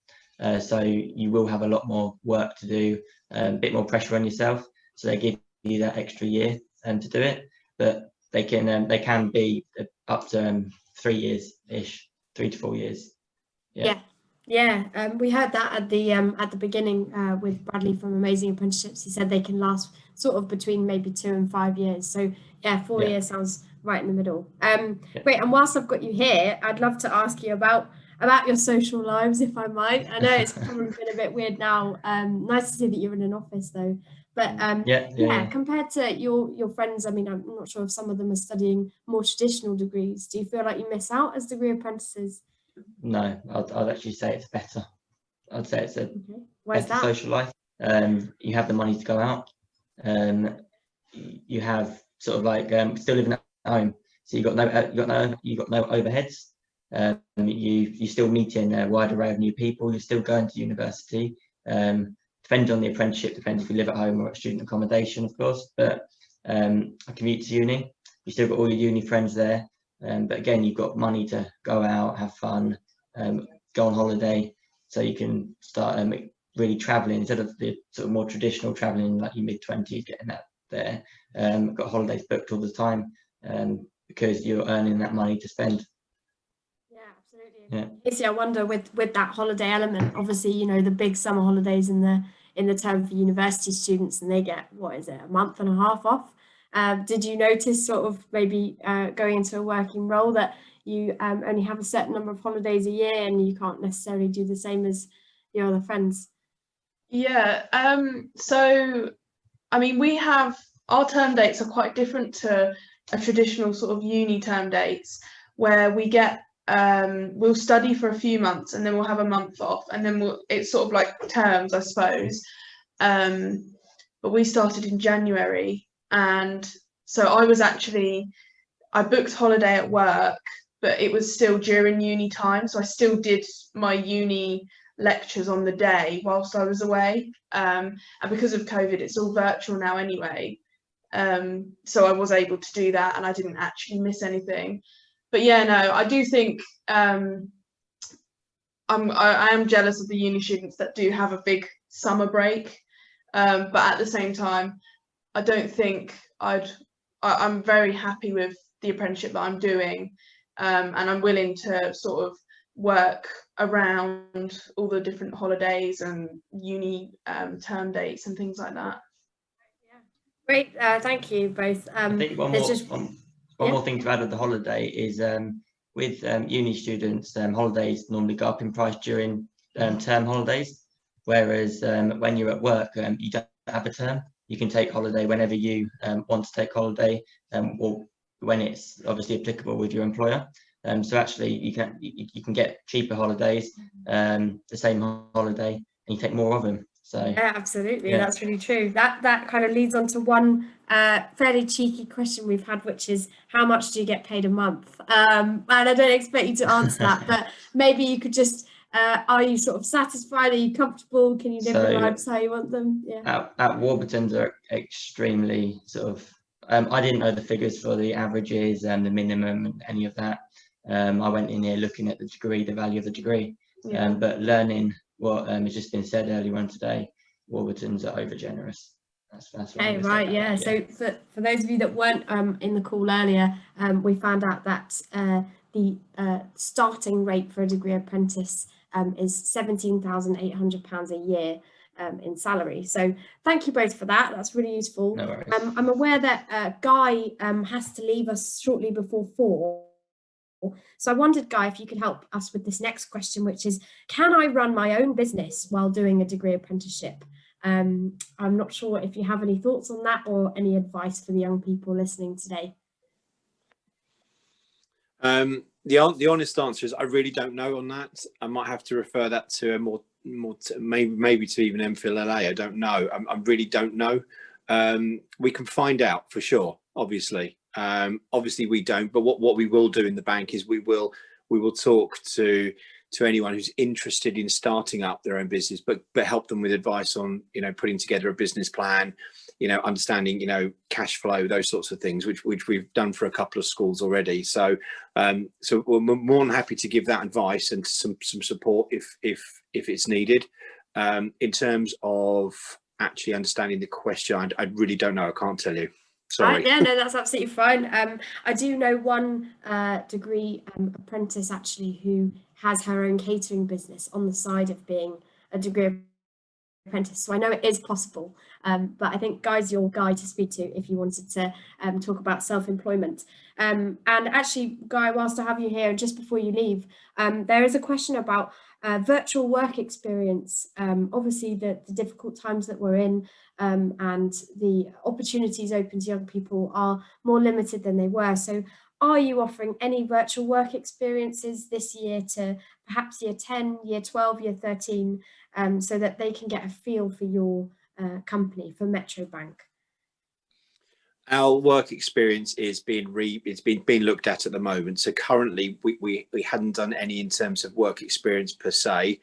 So you will have a lot more work to do, a bit more pressure on yourself. So they give you that extra year to do it, but they can be up to 3 years-ish, 3 to 4 years. Yeah. We heard that at the beginning with Bradley from Amazing Apprenticeships. He said they can last sort of between maybe 2 and 5 years. So yeah, 4 years sounds right in the middle. Great. And whilst I've got you here, I'd love to ask you about your social lives, if I might. I know it's probably been a bit weird now. Nice to see that you're in an office though. But compared to your friends, I mean, I'm not sure if some of them are studying more traditional degrees. Do you feel like you miss out as degree apprentices? No, I'd actually say it's better. I'd say it's a better social life. You have the money to go out. You have sort of like still living at home, so you got no overheads. You still meeting a wide array of new people. You're still going to university. Depending on the apprenticeship, depends if you live at home or at student accommodation, of course. But I commute to uni. You still got all your uni friends there. But again, you've got money to go out, have fun, go on holiday, so you can start really traveling instead of the sort of more traditional traveling like your mid-20s, getting that there. Got holidays booked all the time because you're earning that money to spend. Yeah, absolutely. Yeah. Casey, I wonder with that holiday element, obviously, you know, the big summer holidays in the term for university students, and they get, what is it, a month and a half off. Did you notice sort of maybe going into a working role that you only have a certain number of holidays a year and you can't necessarily do the same as your other friends? Yeah, so I mean, we have, our term dates are quite different to a traditional sort of uni term dates, where we get we'll study for a few months and then we'll have a month off, and then it's sort of like terms, I suppose. But we started in January, and so I booked holiday at work, but it was still during uni time, so I still did my uni lectures on the day whilst I was away. And because of COVID, it's all virtual now anyway. So I was able to do that, and I didn't actually miss anything. But yeah, no, I do think I am jealous of the uni students that do have a big summer break. But at the same time, I don't think I'm very happy with the apprenticeship that I'm doing, and I'm willing to sort of work around all the different holidays and uni term dates and things like that. Great, thank you both. I think one Yeah. more thing to add of the holiday is with uni students, holidays normally go up in price during term holidays, whereas when you're at work, you don't have a term. You can take holiday whenever you want to take holiday, or when it's obviously applicable with your employer. So actually, you can get cheaper holidays, the same holiday, and you take more of them. So yeah, absolutely, yeah. that's really true. That kind of leads on to one fairly cheeky question we've had, which is how much do you get paid a month? And I don't expect you to answer that, but maybe you could just, are you sort of satisfied? Are you comfortable? Can you live your lives how you want them? Yeah. At Warburton's are extremely sort of, I didn't know the figures for the averages and the minimum and any of that. I went in here looking at the degree, the value of the degree, but learning what has just been said earlier on today, Warburton's are over generous. That's Okay, right, yeah. So for those of you that weren't in the call earlier, we found out that the starting rate for a degree apprentice is £17,800 a year in salary. So thank you both for that. That's really useful. No worries. I'm aware that Guy has to leave us shortly before 4. So I wondered, Guy, if you could help us with this next question, which is, can I run my own business while doing a degree apprenticeship? I'm not sure if you have any thoughts on that or any advice for the young people listening today. The honest answer is I really don't know on that. I might have to refer that to a more maybe to even MPhil LA. I don't know. I really don't know. We can find out for sure. Obviously we don't. But what we will do in the bank is we will talk to anyone who's interested in starting up their own business, but help them with advice on, putting together a business plan, understanding, cash flow, those sorts of things, which we've done for a couple of schools already. So we're more than happy to give that advice and some support if it's needed. In terms of actually understanding the question, I really don't know. I can't tell you. Sorry. Yeah, no, that's absolutely fine. I do know one degree apprentice actually who has her own catering business on the side of being a degree apprentice. So I know it is possible, but I think Guy's your guy to speak to if you wanted to talk about self-employment. And actually, Guy, whilst I have you here, just before you leave, there is a question about virtual work experience. Obviously, the difficult times that we're in and the opportunities open to young people are more limited than they were. So are you offering any virtual work experiences this year to perhaps year 10, year 12, year 13, so that they can get a feel for your company, for Metro Bank? Our work experience is being looked at the moment. So currently we hadn't done any in terms of work experience per se.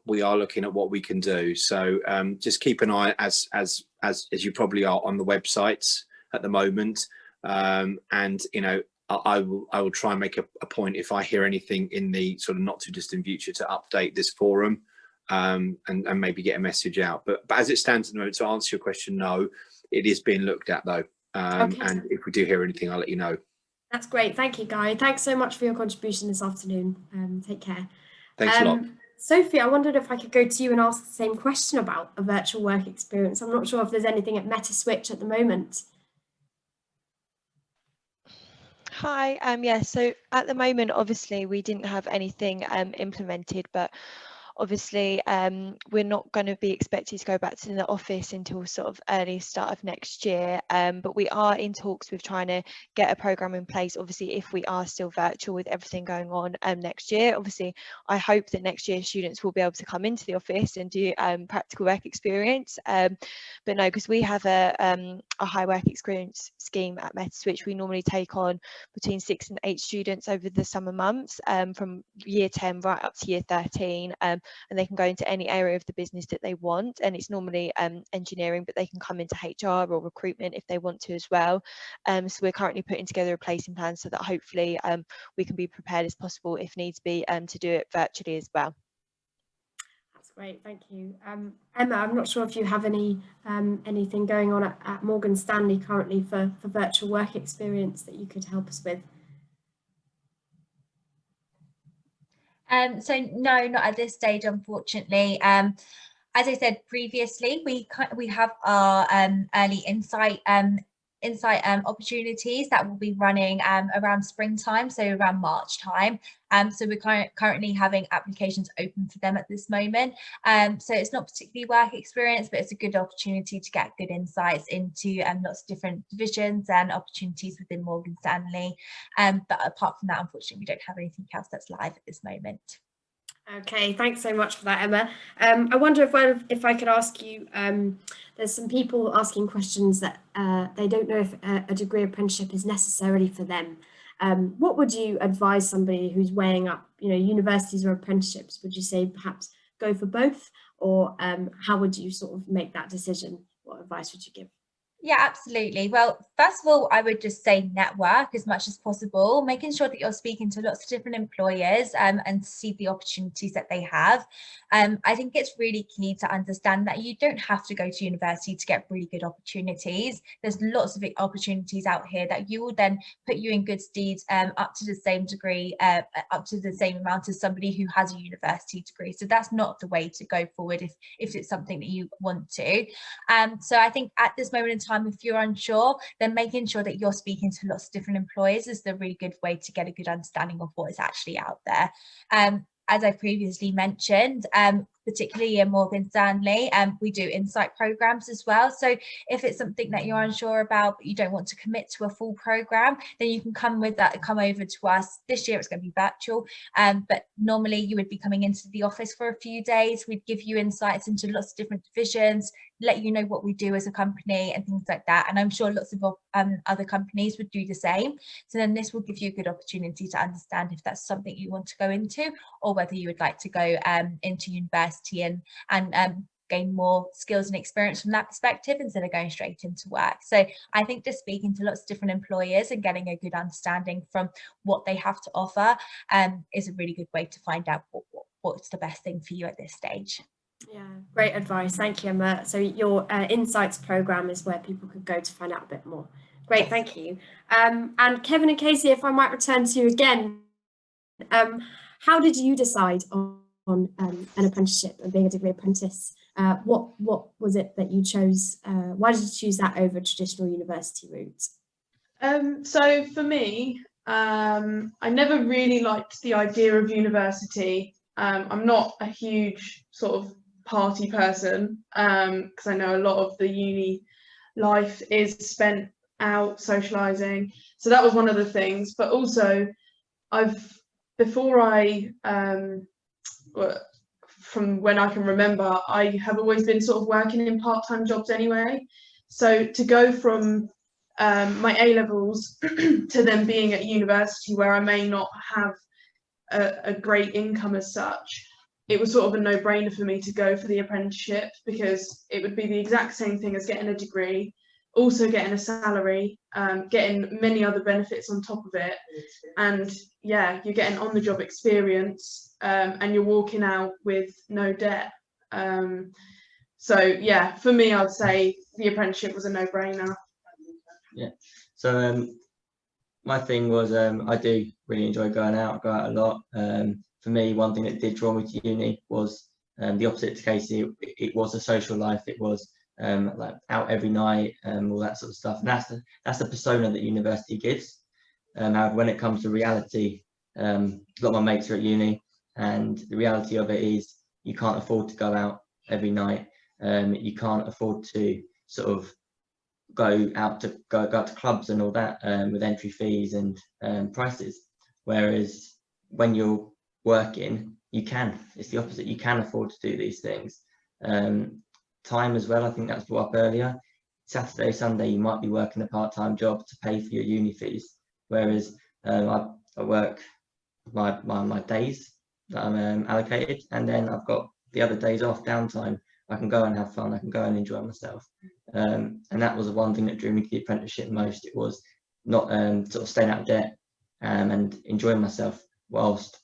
We are looking at what we can do. So just keep an eye, as you probably are, on the websites at the moment. And I will try and make a point if I hear anything in the sort of not too distant future to update this forum and maybe get a message out. But as it stands at the moment, to answer your question, no. It is being looked at though, okay. And if we do hear anything, I'll let you know. That's great. Thank you, Guy. Thanks so much for your contribution this afternoon. Take care. Thanks a lot. Sophie, I wondered if I could go to you and ask the same question about a virtual work experience. I'm not sure if there's anything at MetaSwitch at the moment. Hi, yeah, so at the moment, obviously, we didn't have anything implemented, but obviously, we're not going to be expected to go back to the office until sort of early start of next year. But we are in talks with trying to get a program in place. Obviously, if we are still virtual with everything going on next year, obviously, I hope that next year students will be able to come into the office and do practical work experience. But no, because we have a high work experience scheme at MetaSwitch, we normally take on between 6 and 8 students over the summer months, from year 10 right up to year 13. And they can go into any area of the business that they want, and it's normally engineering, but they can come into HR or recruitment if they want to as well. So we're currently putting together a placing plan so that hopefully we can be prepared as possible if needs be to do it virtually as well. That's great, thank you. Emma, I'm not sure if you have anything going on at Morgan Stanley currently for virtual work experience that you could help us with. So no, not at this stage, unfortunately. As I said previously, we have our early insight opportunities that will be running around springtime, so around March time. So we're currently having applications open for them at this moment. So it's not particularly work experience, but it's a good opportunity to get good insights into lots of different divisions and opportunities within Morgan Stanley. But apart from that, unfortunately, we don't have anything else that's live at this moment. Okay, thanks so much for that, Emma. I wonder if I could ask you, there's some people asking questions that they don't know if a degree apprenticeship is necessarily for them. What would you advise somebody who's weighing up, universities or apprenticeships? Would you say perhaps go for both, or how would you sort of make that decision? What advice would you give? Yeah, absolutely. Well, first of all, I would just say network as much as possible, making sure that you're speaking to lots of different employers and see the opportunities that they have. I think it's really key to understand that you don't have to go to university to get really good opportunities. There's lots of opportunities out here that you will then put you in good stead up to the same degree, up to the same amount as somebody who has a university degree. So that's not the way to go forward if it's something that you want to. So I think at this moment in time, if you're unsure, then making sure that you're speaking to lots of different employers is the really good way to get a good understanding of what is actually out there. As I previously mentioned, particularly in Morgan Stanley, we do insight programs as well. So if it's something that you're unsure about, but you don't want to commit to a full program, then you can come over to us. This year it's going to be virtual, but normally you would be coming into the office for a few days. We'd give you insights into lots of different divisions, let you know what we do as a company and things like that. And I'm sure lots of other companies would do the same. So then this will give you a good opportunity to understand if that's something you want to go into, or whether you would like to go into university and gain more skills and experience from that perspective instead of going straight into work. So I think just speaking to lots of different employers and getting a good understanding from what they have to offer is a really good way to find out what's the best thing for you at this stage. Yeah, great advice. Thank you, Emma. So your Insights program is where people could go to find out a bit more. Great, thank you. And Kevin and Casey, if I might return to you again, how did you decide on an apprenticeship and being a degree apprentice? What was it that you chose? Why did you choose that over traditional university routes? So for me, I never really liked the idea of university. I'm not a huge sort of party person because I know a lot of the uni life is spent out socializing. So that was one of the things. But also, from when I can remember, I have always been sort of working in part-time jobs anyway. So to go from my A-levels to then being at university where I may not have a great income as such, it was sort of a no-brainer for me to go for the apprenticeship, because it would be the exact same thing as getting a degree, also getting a salary, getting many other benefits on top of it, and yeah, you're getting on-the-job experience, and you're walking out with no debt. So yeah, for me, I'd say the apprenticeship was a no-brainer. Yeah. So my thing was I do really enjoy going out. I go out a lot. For me, one thing that did draw me to uni was the opposite to Casey. It was a social life. It was like out every night, all that sort of stuff. And that's the persona that university gives. However, when it comes to reality, a lot of my mates are at uni, and the reality of it is you can't afford to go out every night. You can't afford to sort of go out to clubs and all that with entry fees and prices. Whereas when you're working, you can. It's the opposite. You can afford to do these things. Time as well. I think that's brought up earlier. Saturday, Sunday, you might be working a part-time job to pay for your uni fees. Whereas I work my days that I'm allocated, and then I've got the other days off, downtime. I can go and have fun. I can go and enjoy myself. And that was the one thing that drew me to the apprenticeship most. It was not sort of staying out of debt and enjoying myself whilst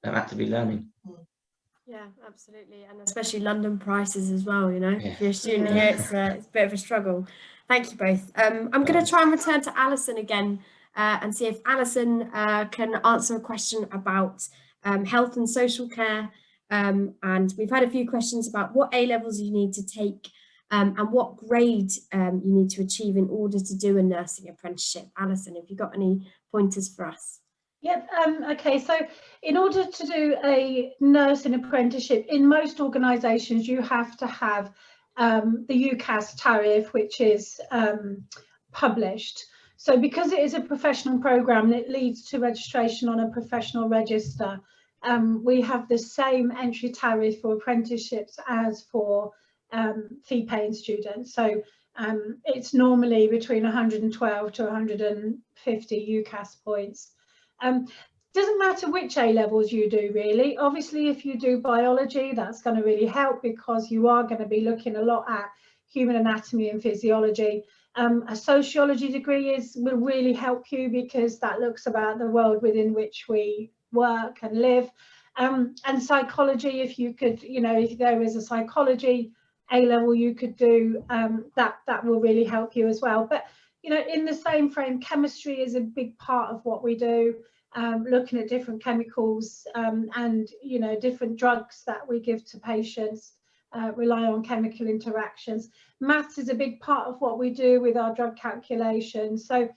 I'm actively learning. Yeah, absolutely. And especially London prices as well, you know. Yeah. If you're a student here, it's a bit of a struggle. Thank you both. I'm going to try and return to Alison again and see if Alison can answer a question about health and social care And we've had a few questions about what A-levels you need to take and what grade you need to achieve in order to do a nursing apprenticeship. Alison, have you got any pointers for us? Yep. Okay, so in order to do a nursing apprenticeship, in most organisations you have to have the UCAS tariff, which is published. So because it is a professional programme and it leads to registration on a professional register, we have the same entry tariff for apprenticeships as for fee-paying students. So it's normally between 112 to 150 UCAS points. Doesn't matter which A-levels you do, really. Obviously, if you do biology, that's going to really help because you are going to be looking a lot at human anatomy and physiology. A sociology degree will really help you because that looks about the world within which we work and live. And psychology, if you could, if there is a psychology A-level you could do, that will really help you as well. But in the same frame, chemistry is a big part of what we do, looking at different chemicals and different drugs that we give to patients, rely on chemical interactions. Maths is a big part of what we do with our drug calculations. So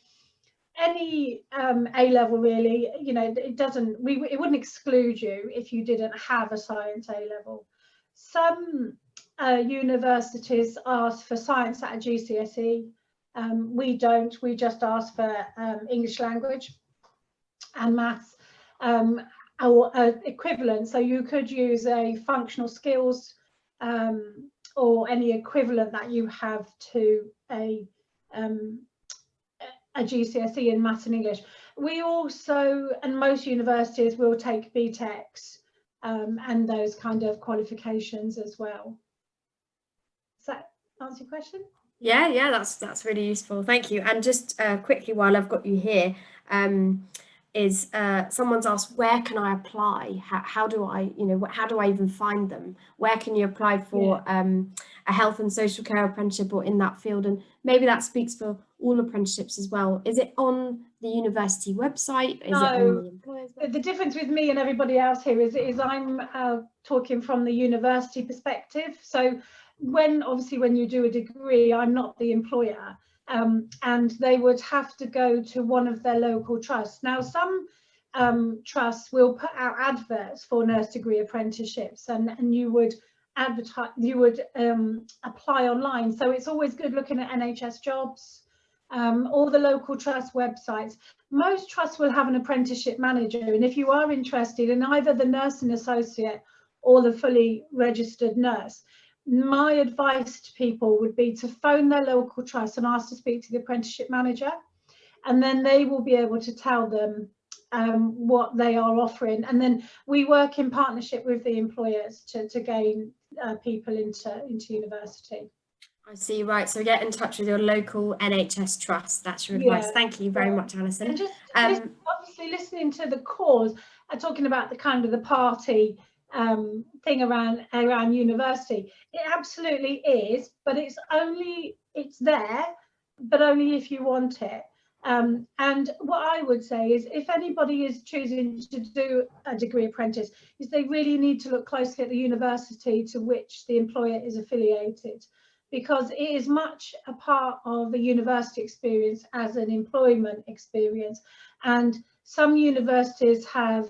any A-level really, it wouldn't exclude you if you didn't have a science A-level. Some universities ask for science at a GCSE. We don't, we just ask for English language and maths or equivalent. So you could use a functional skills or any equivalent that you have to a GCSE in maths and English. We also, and most universities will take BTECs and those kind of qualifications as well. Does that answer your question? Yeah, that's really useful. Thank you. And just quickly, while I've got you here, someone's asked, where can I apply? How do I even find them? Where can you apply for a health and social care apprenticeship or in that field? And maybe that speaks for all apprenticeships as well. Is it on the university website? Is it on the employer's website? The difference with me and everybody else here is I'm talking from the university perspective. So when you do a degree, I'm not the employer, and they would have to go to one of their local trusts. Now, some trusts will put out adverts for nurse degree apprenticeships, and you would advertise, apply online. So it's always good looking at NHS Jobs or the local trust websites. Most trusts will have an apprenticeship manager, and if you are interested in either the nursing associate or the fully registered nurse, my advice to people would be to phone their local trust and ask to speak to the apprenticeship manager, and then they will be able to tell them what they are offering. And then we work in partnership with the employers to gain people into university. I see, right. So get in touch with your local NHS trust. That's your advice. Thank you very much, Alison. And just obviously listening to the cause, talking about the kind of the party thing around university, it absolutely is, but it's there, but only if you want it. And what I would say is, if anybody is choosing to do a degree apprentice, is they really need to look closely at the university to which the employer is affiliated, because it is much a part of the university experience as an employment experience. And some universities have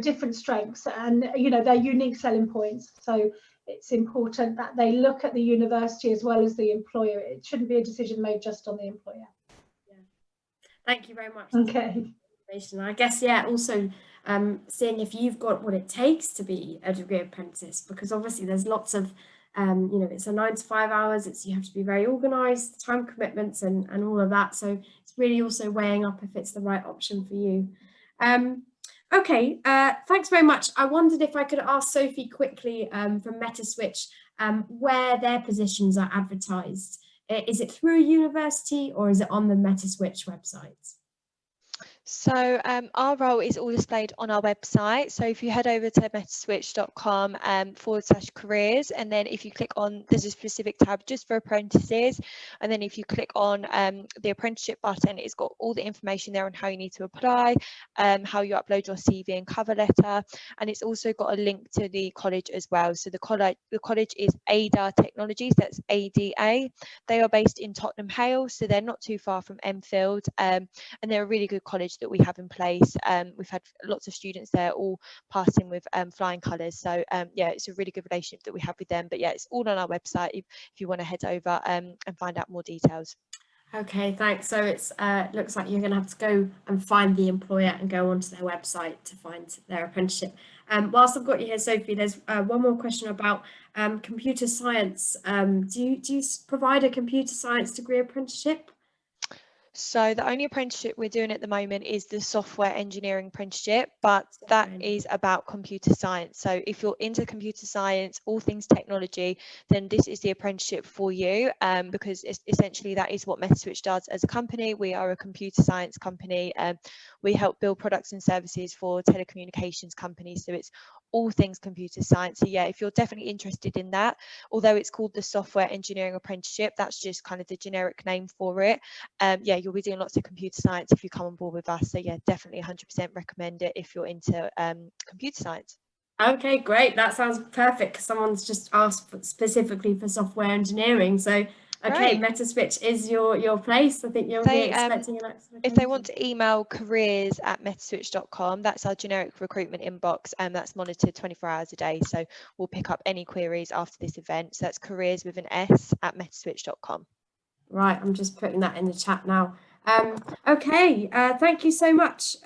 different strengths and their unique selling points. So it's important that they look at the university as well as the employer. It shouldn't be a decision made just on the employer. Yeah. Thank you very much. Okay. I guess, also seeing if you've got what it takes to be a degree apprentice, because obviously there's lots of it's a 9 to 5 hours, you have to be very organized, time commitments and all of that. So it's really also weighing up if it's the right option for you. Okay, thanks very much. I wondered if I could ask Sophie quickly from Metaswitch where their positions are advertised. Is it through a university or is it on the Metaswitch website? So our role is all displayed on our website. So if you head over to metaswitch.com /careers, and then if you click on, there's a specific tab just for apprentices. And then if you click on the apprenticeship button, it's got all the information there on how you need to apply, how you upload your CV and cover letter. And it's also got a link to the college as well. So the college is Ada Technologies, that's ADA. They are based in Tottenham Hale, so they're not too far from Enfield. And they're a really good college that we have in place. We've had lots of students there all passing with flying colours. So yeah, it's a really good relationship that we have with them. But yeah, it's all on our website if you want to head over and find out more details. Okay, thanks. So it's looks like you're going to have to go and find the employer and go onto their website to find their apprenticeship. Whilst I've got you here, Sophie, there's one more question about computer science. Do you provide a computer science degree apprenticeship? So the only apprenticeship we're doing at the moment is the software engineering apprenticeship, but that is about computer science. So if you're into computer science, all things technology, then this is the apprenticeship for you, because essentially that is what Metaswitch does as a company. We are a computer science company. We help build products and services for telecommunications companies. So it's all things computer science. So yeah, if you're definitely interested in that, although it's called the software engineering apprenticeship, that's just kind of the generic name for it. Yeah, you'll be doing lots of computer science if you come on board with us. So yeah, definitely 100% recommend it if you're into computer science. Okay, great. That sounds perfect because someone's just asked specifically for software engineering. So okay, Metaswitch is your place. I think you'll be expecting an excellent. If they want to email careers@metaswitch.com, that's our generic recruitment inbox, and that's monitored 24 hours a day. So we'll pick up any queries after this event. So that's careers with an S @metaswitch.com. Right, I'm just putting that in the chat now. Okay, thank you so much.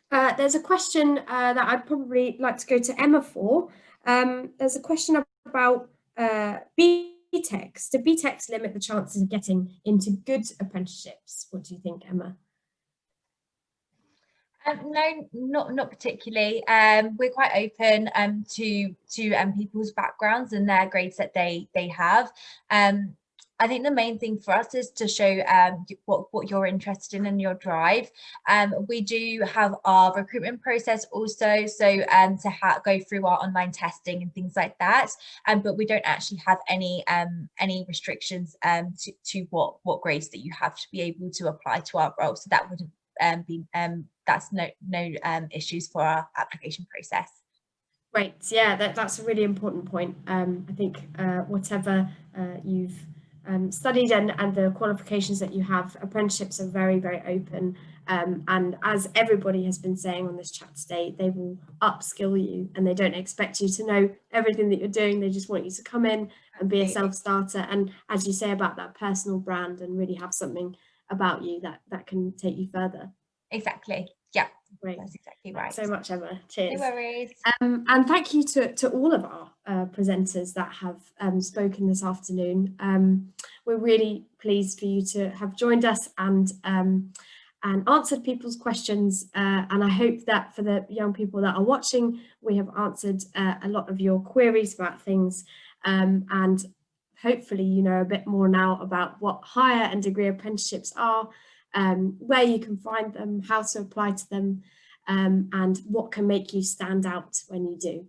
There's a question that I'd probably like to go to Emma for. There's a question about BTECs. Do BTECs limit the chances of getting into good apprenticeships? What do you think, Emma? No, not particularly. We're quite open to people's backgrounds and their grades that they have. I think the main thing for us is to show what you're interested in and your drive. We do have our recruitment process also, so to go through our online testing and things like that. But we don't actually have any restrictions to what grades that you have to be able to apply to our role. So that wouldn't be that's no issues for our application process. Great, yeah, that's a really important point. I think whatever you've studied and the qualifications that you have, apprenticeships are very, very open. And as everybody has been saying on this chat today, they will upskill you and they don't expect you to know everything that you're doing. They just want you to come in and be a self-starter. And as you say about that personal brand and really have something about you that can take you further. Exactly. Yeah, great. That's exactly right. Thanks so much, Emma. Cheers. No worries. And thank you to all of our presenters that have spoken this afternoon. We're really pleased for you to have joined us and answered people's questions. And I hope that for the young people that are watching, we have answered a lot of your queries about things. And hopefully you know a bit more now about what higher and degree apprenticeships are, where you can find them, how to apply to them, and what can make you stand out when you do.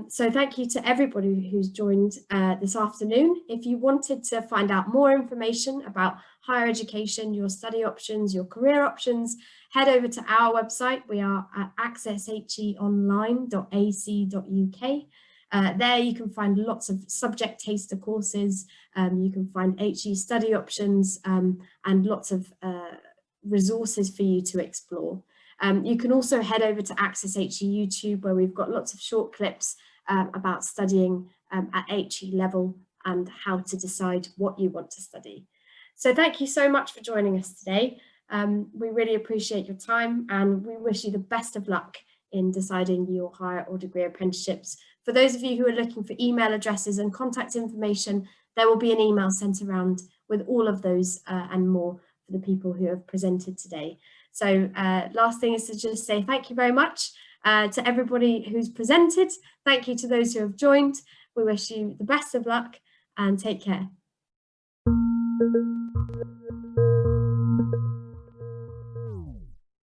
So thank you to everybody who's joined this afternoon. If you wanted to find out more information about higher education, your study options, your career options, head over to our website. We are at accessheonline.ac.uk. There you can find lots of subject taster courses, you can find HE study options and lots of resources for you to explore. You can also head over to Access HE YouTube, where we've got lots of short clips about studying at HE level and how to decide what you want to study. So thank you so much for joining us today. We really appreciate your time and we wish you the best of luck in deciding your higher or degree apprenticeships. For those of you who are looking for email addresses and contact information, there will be an email sent around with all of those and more for the people who have presented today. So last thing is to just say thank you very much to everybody who's presented. Thank you to those who have joined. We wish you the best of luck and take care.